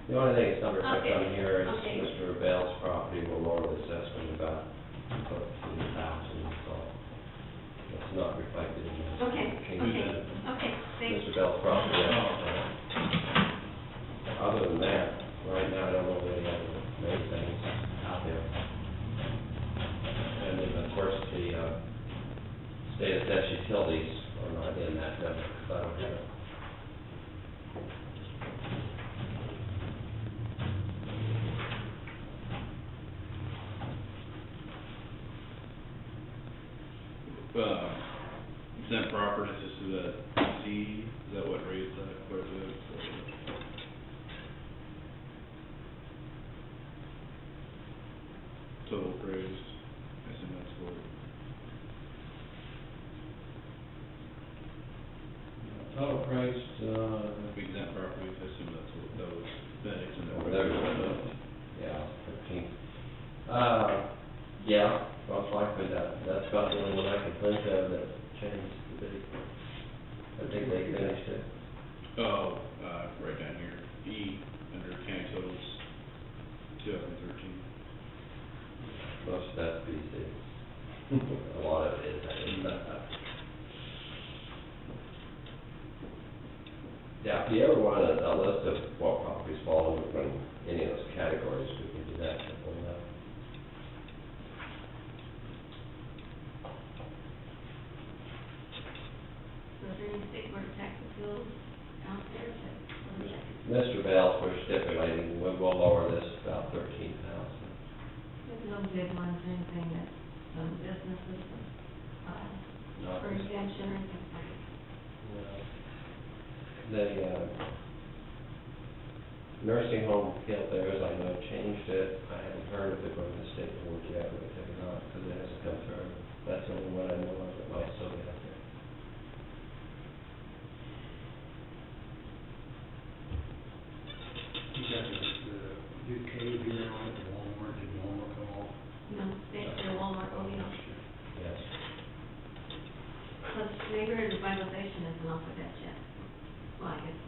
The only thing that's not reflected on Okay. here is Okay. Mr. Bell's property, will lower the assessment about $2,000, so it's not reflected in this. Okay, change. okay, thanks. Mr. Bell's property, other than that, right now, I don't know of any other main things out there. And then, of course, the, state assessed utilities are not in that number, because I don't have it. Exempt properties, this is a C, is that what raised that quite a bit? total appraised, I assume that's what. Total price, Exempt properties, I assume that's what, that exempt. oh, there we go. Yeah, 15. Yeah, most likely that's about the only one I can think of that changed the bid. I think they finished it. Oh, right down here, E, under county totals, 2013. Most of that's BC. A lot of it is, I think. Yeah, if you ever want a list of what properties fall under any of those categories, we can do that simple enough. So is there any particular tax appeals out there that, what do you Mr. Bell's, we're stipulating, we'll lower this about 13,000. There's no big ones or anything that some businesses, Not for this- exemption or anything like that. The nursing home guilt theirs, I know, changed it. I haven't heard if they're going to the state board yet, but if they're not, because it hasn't come through. That's the only one I know of that might still be out there. You got the UK here, like Walmart, did Walmart come off? No, they say Walmart will be on. Yes. Plus, neighbor revitalization isn't off of that yet. Well, I guess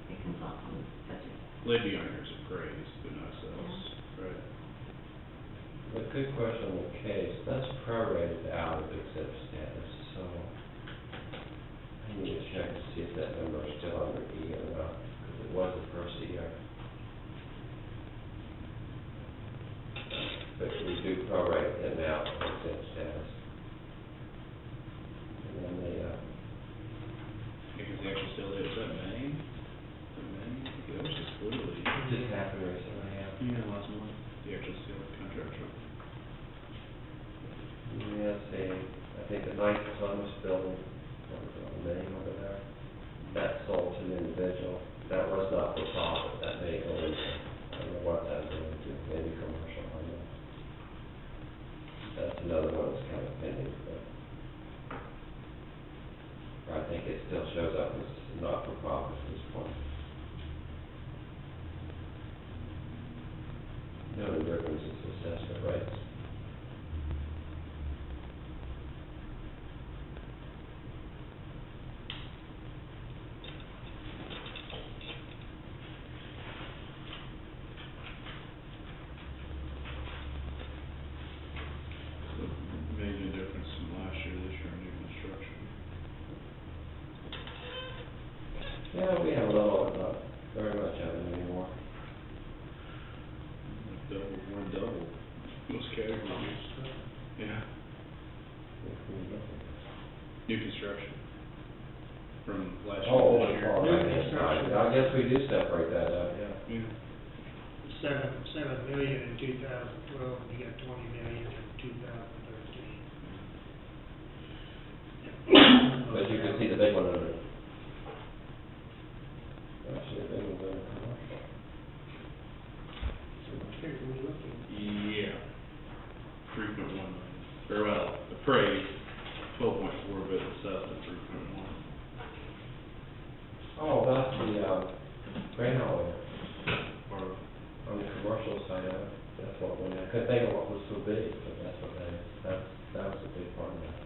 it comes off on such a, Lady owners appraised, but not sales, right? A good question on the case. That's prorated out of exempt status, so I need to check to see if that number is still under E or not, because it was the first year. But we do prorate them out of exempt status. And then Because the actual sale date, is that May? Is that May? That was just literally. it just happened recently, yeah. Yeah, last month, the actual sale contractual. Yeah, see, I think the Ninth Columbus building, what was the name over there? That sold to an individual. That was not for profit, that may go into, I don't know what that goes into, maybe commercial, I don't know. That's another one that's kind of pending, but I think it still shows up as not for profit at this point. The only difference is assessment rates. So major difference from last year, this year, new construction. Yeah, we have a little, not very much of it anymore. More than double, most categories. Yeah, new construction from last year, Oh, this year. I guess we do separate that out, yeah. Yeah. 7 million in 2012, and you got 20 million in 2013. But you can see the big one under it. Actually, the big one's under commercial. Here, we looking. Yeah. 3.1 million, or well, appraised, 12.4, but assessed at 3.1. Oh, that's the, Greyhound, Or, on the commercial side of it, that's what went in. I couldn't think of what was so big, but that's what that is. That was a big part of that.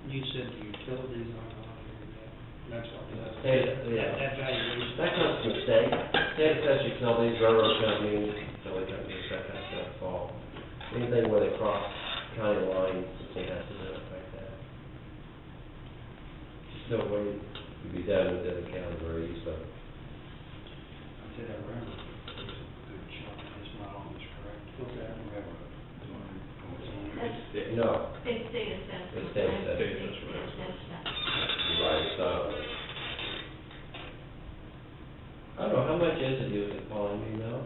You said the utilities on here, that's what the, Yeah. that valuation. That comes from the state. State says utilities, railroad companies, utility companies, that kind of stuff fall. Anything where they cross county lines, the state has to do it like that. There's no way to be done within the county very easily. I said that railroad, there's a good chunk, it's not on this, correct? What's that? Railroad. that's, No, it's state assessment. It's state assessment. State assessment. you're right, so. I don't know, how much is it usually, Paul, do you know?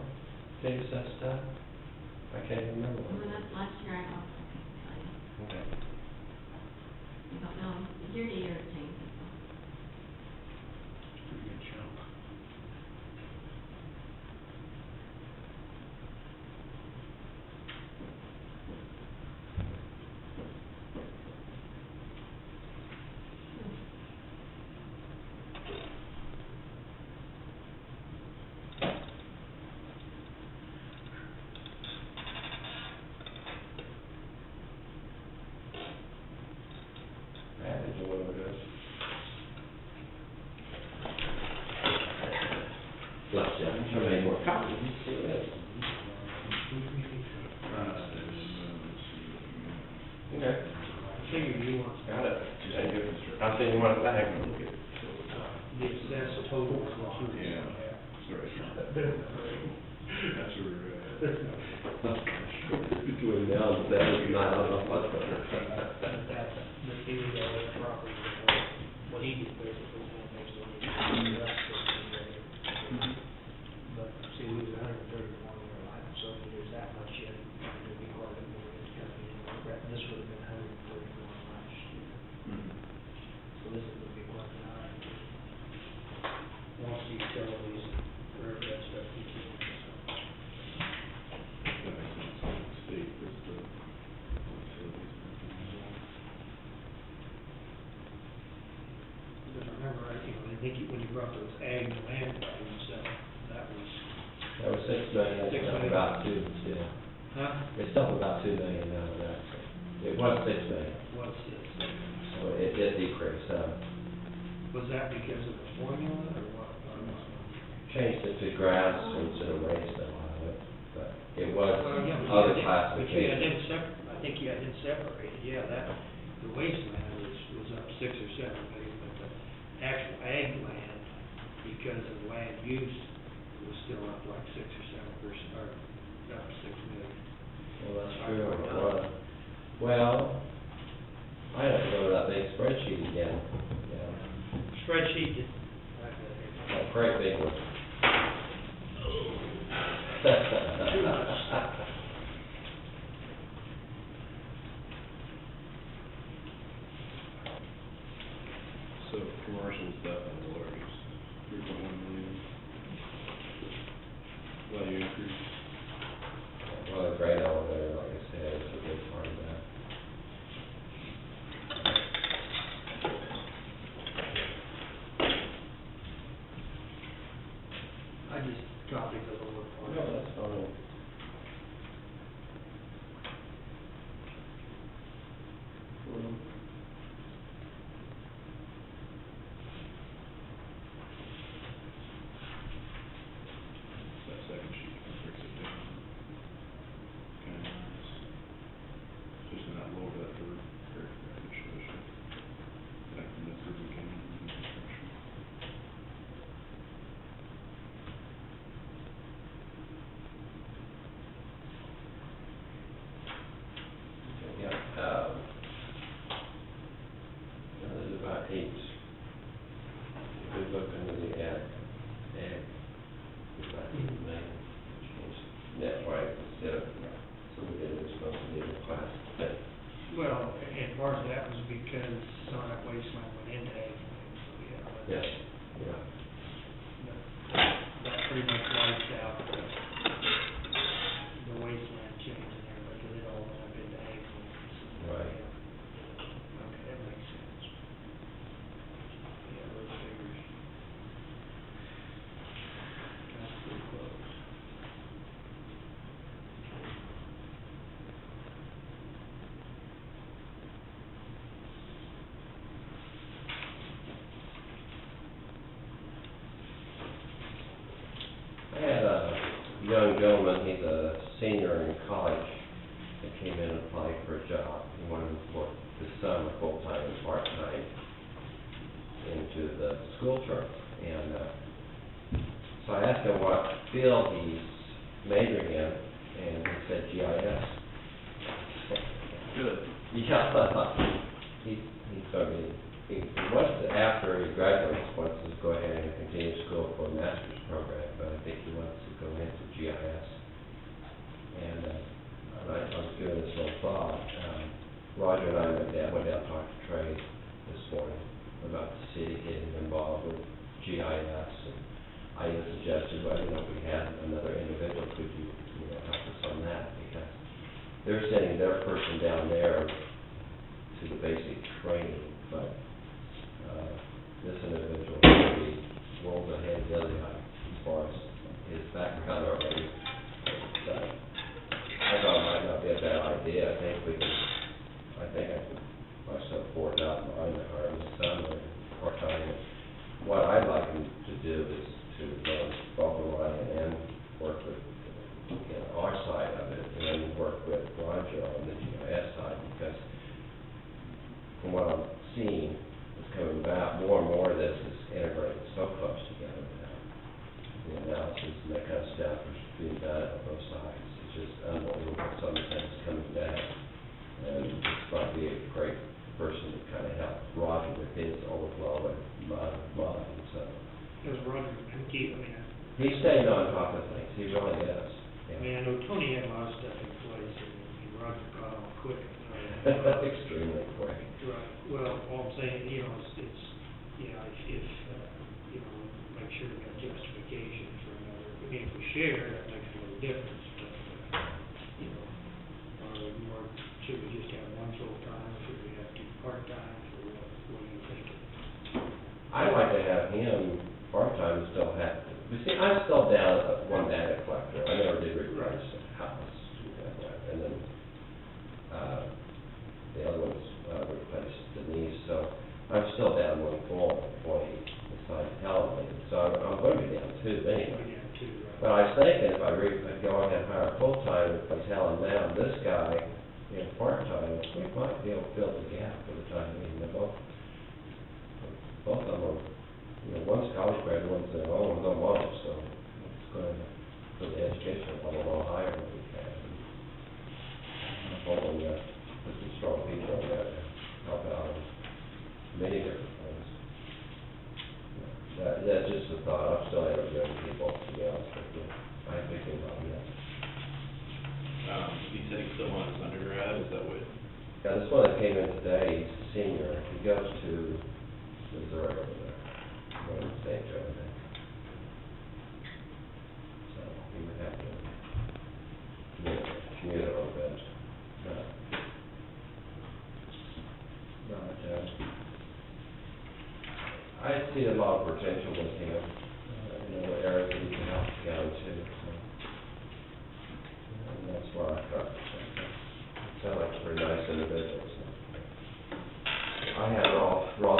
State assessed stuff? I can't remember. When that's last year, I don't think I can tell you. Okay. I don't know, year to year it changes. when we're doing. Let's see, how many more copies? See what it is. Okay. Figure you want, Got it. Thank you. I'll send you one back. that's total, is what you. Yeah. Sorry. That's where, Between now and then, it's not, I don't know what's going That's the theory of the property, what he did basically, makes it. But, see, we was 131 year life, so if there's that much yet, it would be quite a bit more than coming in. This would have been 131 last year, so this is gonna be quite high. Once the utilities, wherever that stuff gets in, so. that makes sense, state is the facilities. Because I remember, I think when you brought those ag and land values, that was, That was 6 million, it's up about 2, still. huh? It's up about 2 million now, that. It was 6 million, What's this? so it did decrease, Was that because of the formula or what? changed it to grass instead of raised a lot of it, but it was Well, yeah, but other But you classifications. didn't I think you had it separated, yeah, that, the wasteland was up 6 or 7 million, but the actual ag land, because of land use, was still up like 6 or 7%, or up 6 million. Well, that's true, it was. Well, I have to go to that big spreadsheet again, yeah, Spreadsheet, that great big one. So commercial stuff in the lorries, 3.1 million. Value increase. Well, the grain elevator, like I said, is a big part of that. I just copied the lower part. No, that's fine. That second sheet breaks it down. Kind of nice. Just in that lower, that third paragraph, it shows you. That from the third beginning, construction. Yeah, there's about 8. If we look under the ad, it's about 8 million, changed net right instead of, so we did, it was supposed to be a class. But Well, and part of that was because some of that wasteland went into ag land, so yeah. but- yes, yeah. but That pretty much wipes out the wasteland change in there, because it all went up into ag land. so, Right. yeah. Okay, that makes sense. Yeah, those figures. That's pretty close. I had a young gentleman, he's a senior in college, that came in and applied for a job. He wanted to work this summer, full-time and part-time, into the school term. And, so I asked him what field he's majoring in, and he said GIS. Good. Yeah, he told me, he wants to, after he graduates, wants to go ahead and continue school for a master's program, but I think he wants to go into GIS. And, I was giving this little thought, Roger and I went down and talked to Trey this morning about the city getting involved with GIS, and I even suggested, well, if we had another individual, could you help us on that, because they're sending their person down there to the basic training, but, this individual really rolls ahead the other guy as far as his background already. So, I thought it might not be a bad idea. I think I could myself forward out behind the arms seen is coming about, more and more of this is integrated so close together now. The analysis and that kind of stuff is being done on both sides. It's just unbelievable, some of the things coming down. And this might be a great person to kind of help Roger with his overflow and mine, so. Because Roger, He's staying on top of things, he really is. I mean, I know Tony had a lot of stuff in place, and Roger caught on quick. Extremely quick. Right, well, all I'm saying, you know, it's, you know, if, you know, make sure we got justification for another, I mean, if we share, that makes a little difference, but, you know, or should we just have one full-time, or should we have two part-times, or what are you thinking? I'd like to have him part-time and still have, you see, I'm still down at one data collector, I never did replace the house, and then, the other one's, replaced Denise, so I'm still down one full employee besides Helen, so I'm going to be down two anyway. Yeah, two, right. But I was thinking if I'd go ahead and hire full-time, if I tell him now, this guy, you know, part-time, we might be able to fill the gap for the time being, they're both of them are, you know, one's college graduate, one's their own, no one, so it's going to, for the education level, a little higher than we can. I'm hoping that there's some strong people in there to help out in many different things. That's just a thought, I'm still interviewing people, to be honest with you. I ain't thinking about it. He said he still wants his undergrad, is that what? Yeah, this one that came in today, he's a senior, he goes to Missouri over there, going to St. Joe, I think. So he would have to commute a little bit. I see a lot of potential with him, in the areas that he can help get into, so. And that's where I thought, sound like a pretty nice individual, so. I had also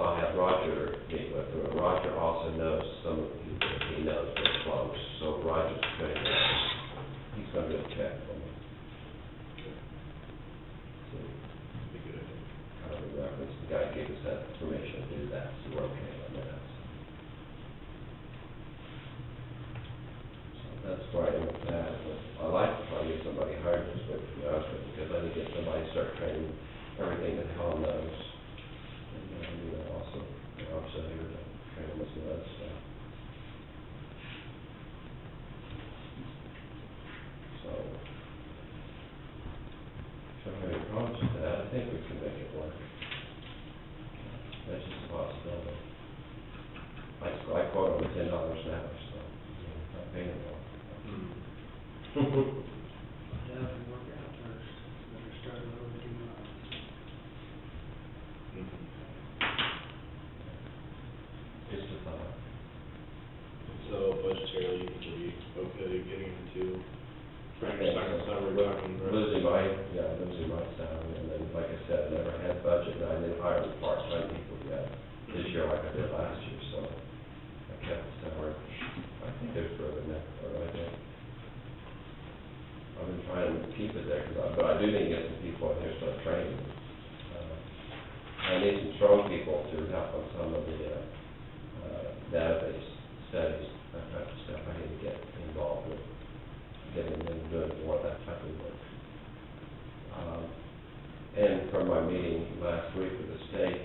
I had Roger meet with him, and Roger also knows some of the people that he knows very close, so Roger's going to, he's going to do a check for me. So, Be good. kind of a reference, the guy gave us that permission to do that, so we're okay on that. So that's where I am with that, but I like to try to get somebody hired this week, to be honest with you, because I need to get somebody to start training everything that Helen knows. And, you know, also, I'm still here to train them with some other stuff. So, if I have any problems with that, I think we can make it work. That's just a possibility. I quote over $10 an hour, so, you know, I'm paying more. That doesn't work out first, better start it over 2 months. Just a thought. So budgetarily, you think we'll be okay getting into, I your second salary talking, Losing my salary, and then, like I said, I never had budget, and I didn't hire the part-time people yet this year like I did last year, so I kept the salary. I think it's further than that, or I think. I've been trying to keep it there, but I do need to get some people in here to start training. I need some strong people to help on some of the, database studies, that type of stuff. I need to get involved with, getting them doing more of that type of work. And from my meeting last week with the state,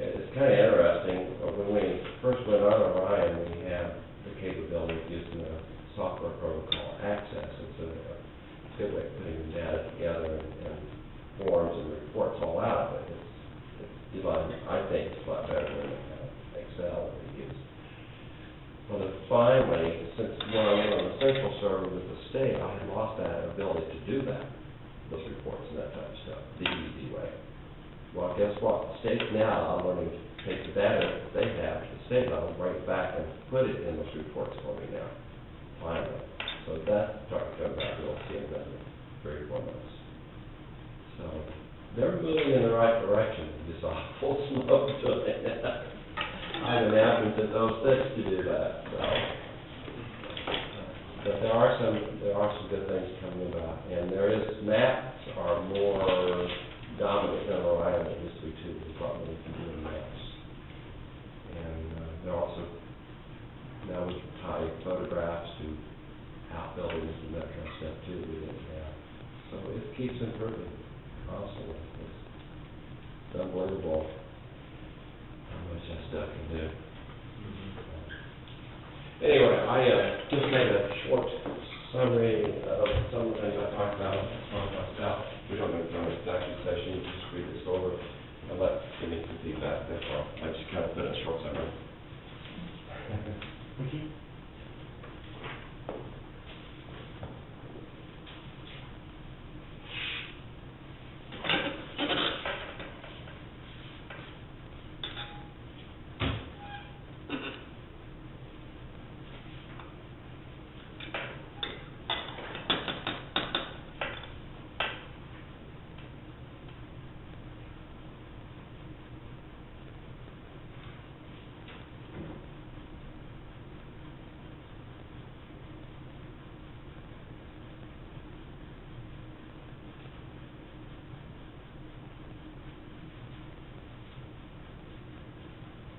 it's kind of interesting, when we first went on Orion, we had the capability of using a software program called Access. It's a good way of putting the data together and forms and reports all out of it. It's I think it's a lot better than Excel that we use. Well, then finally, since when I went on the central server with the state, I had lost that ability to do that, those reports and that type of stuff, the easy way. Well, guess what? The state's now learning to take the data they have at the state level, bring it back and put it in those reports for me now, finally. So that started to come back, we'll see in another 3 or 4 months. So they're moving in the right direction, just awful slow doing it. I've been asking since '06 to do that, so. But there are some good things coming about, and maps are more dominant in Rhode Island, it used to be two, we probably can do a mess. And, they're also, now we can tie photographs to outbuildings and that kind of stuff too, we didn't have. So it keeps improving constantly. It's unbelievable how much that stuff can do. Anyway, I, just made a short summary of some of the things I talked about, we don't need to go into executive session, just read this over and let, give me some feedback, that's all. I just kind of put a short summary. Thank you.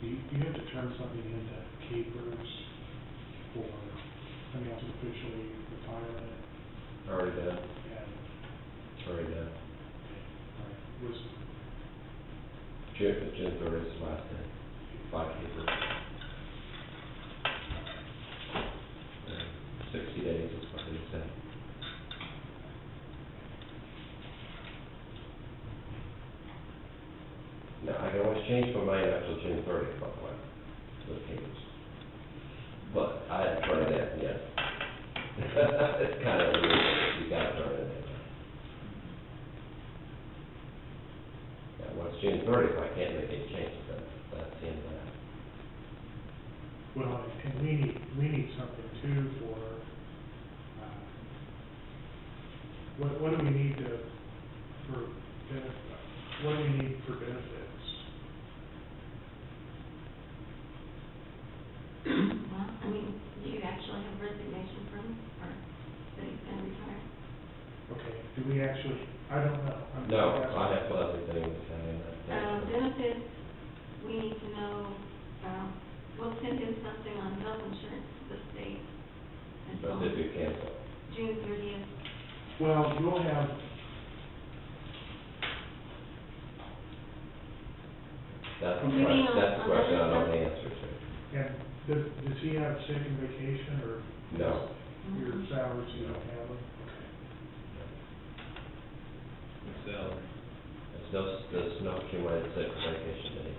Do you have to turn something into capers for, I mean, to officially retire it? Already done, And, already done. all right, was, June 30th is the last day, 5 papers. 60 days is what they said. Now, I can always change my mind after June 30th, by the way, to the papers. But I haven't turned it in yet. It's kind of weird, you gotta turn it in. Yeah, once June 30th, I can't make any changes, that's the end of that. well, and we need something too for, what do we need to, for benefit, what do we need for benefits? Well, I mean, do you actually have resignation from him, or that he's gonna retire? Okay, do we actually, I don't know. I'm No, just I asking. have other things to say. Benefits, we need to know, we'll send in something on health insurance to the state. And so But did we cancel? June 30th. Well, you'll have, That's the You mean question, that's the on question I other don't stuff? answer to. and does he have sick and vacation, or? No. Your salaries, you don't have them? Okay. Salary. There's no accumulated sick vacation that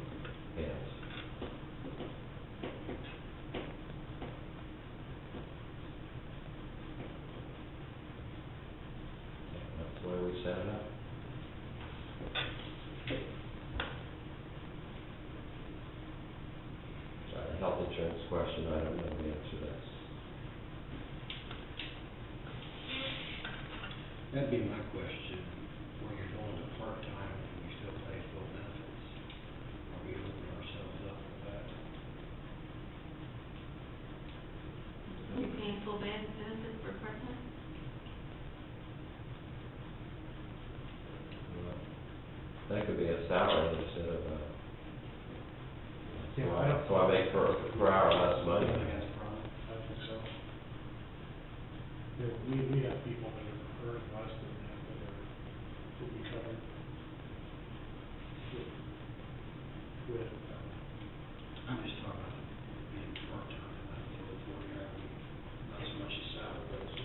he has. That's the way we set it up. The health insurance question, I don't know the answer to that. That'd be my question, when you're going to part-time and we still pay full benefits, are we opening ourselves up for that? You paying full benefits for part-time? That could be a salary instead of a, Yeah, I don't- so I make per hour less money. I think so. Yeah, we have people that are earning less than that, that we covered with, I'm just talking about being part-time, not full 40 hours, not so much a salary, but it's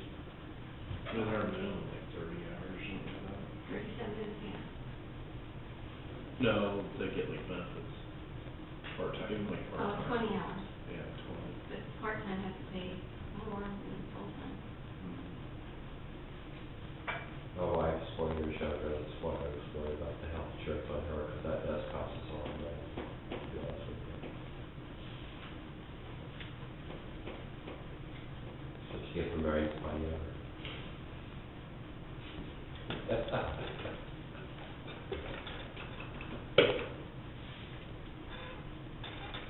With our minimum, like 30 hours or something like that. 37, yeah. No, they get like benefits. Part-time, like part-time. 20 hours, Yeah, 20. but part-time has to pay more than full-time. My wife's 4 years younger, that's why I was worried about the health insurance on her, because that does cost us a lot of money, to be honest with you. So she gets married by younger.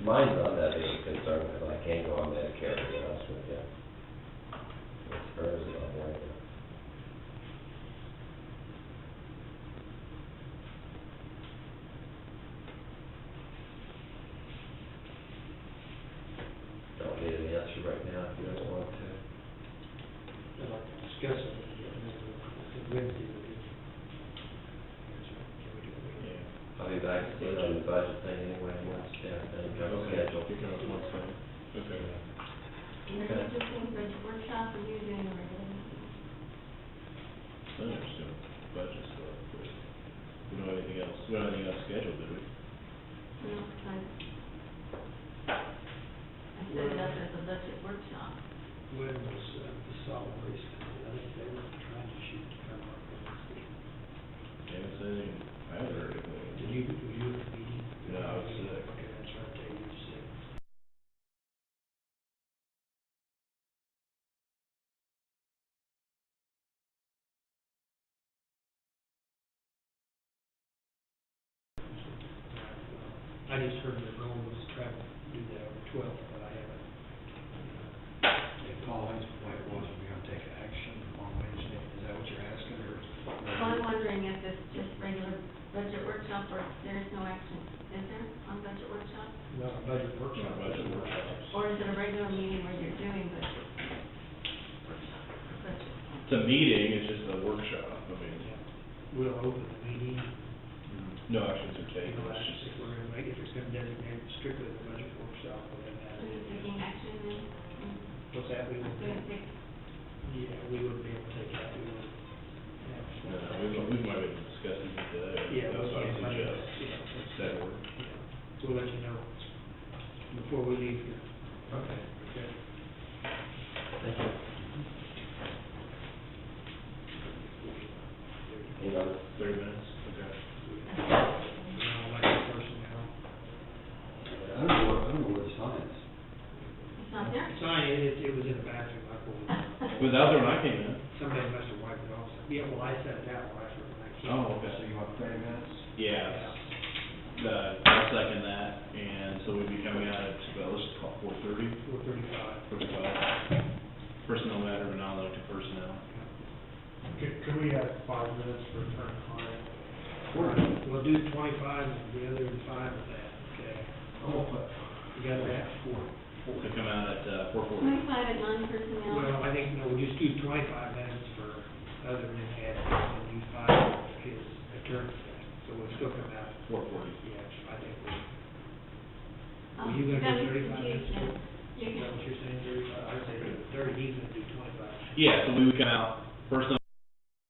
Mine's not that big a concern, because I can't go on Medicare, to be honest with you. It's hers that I'm worried about. be back to see on the budget thing anyway, once, everything comes scheduled. You can have one thing. Okay. And then you just think budget workshop, and you're doing a regular meeting. So I'm just doing budget stuff, but we don't have anything else, we don't have anything else scheduled, do we? You know, I set it up as a budget workshop. When was the solid waste, I think they were trying to shoot to come up with this. Haven't said anything, I haven't heard anything. Were you at the meeting? No, I was sick. Okay, that's right, Dave, you were sick. I just heard the goal was to try to do that on the 12th, but I haven't. Paul, his point was, we're gonna take action on Wednesday, is that what you're asking, or? Well, I'm wondering if it's just regular budget workshop, or if there's no action, is there, on budget workshop? Not a budget workshop. Budget workshops. Or is it a regular meeting where you're doing budget? Budget. It's a meeting, it's just a workshop, I mean, We'll open the meeting, no actions are you taken, know, it's if just. we're gonna make it, if it's gonna designate strictly the budget workshop, we're gonna have Are you taking action then? what's that, we would, Doing six? yeah, we wouldn't be able to take that, we would. No, we might have discussed it today. Yeah, That's what I yeah, suggest. yeah. That work. So we'll let you know before we leave here. Okay. Okay. Thank you. You know, 30 minutes, okay. Elected personnel. I don't know where the sign is. It's not there? Sign, it was in the bathroom, I pulled it out. It was out there when I came in. Somebody must have wiped it off. Yeah, well, I set it out when I came. Oh, okay. So you want 30 minutes? Yes. I'll second that, and so we'd be coming out at, well, let's just call it 4:30. 4:35. Personnel matter, non-elected personnel. Could we have 5 minutes for turn comment? We'll do 25 and the other 5 of that, okay? Oh, You got that? To come out at 4:40. 25 at non-personnel? Well, I think, no, we'll just do 25 minutes for other than that, and do 5 for his attorney thing. So we'll still come out. 4:40. Yeah, I think we. Oh, Were you gonna that do was 35 minutes? confusing. You Is that can, what you're saying, 35? I'd say 30, he's gonna do 25. Yeah, so we would come out, personnel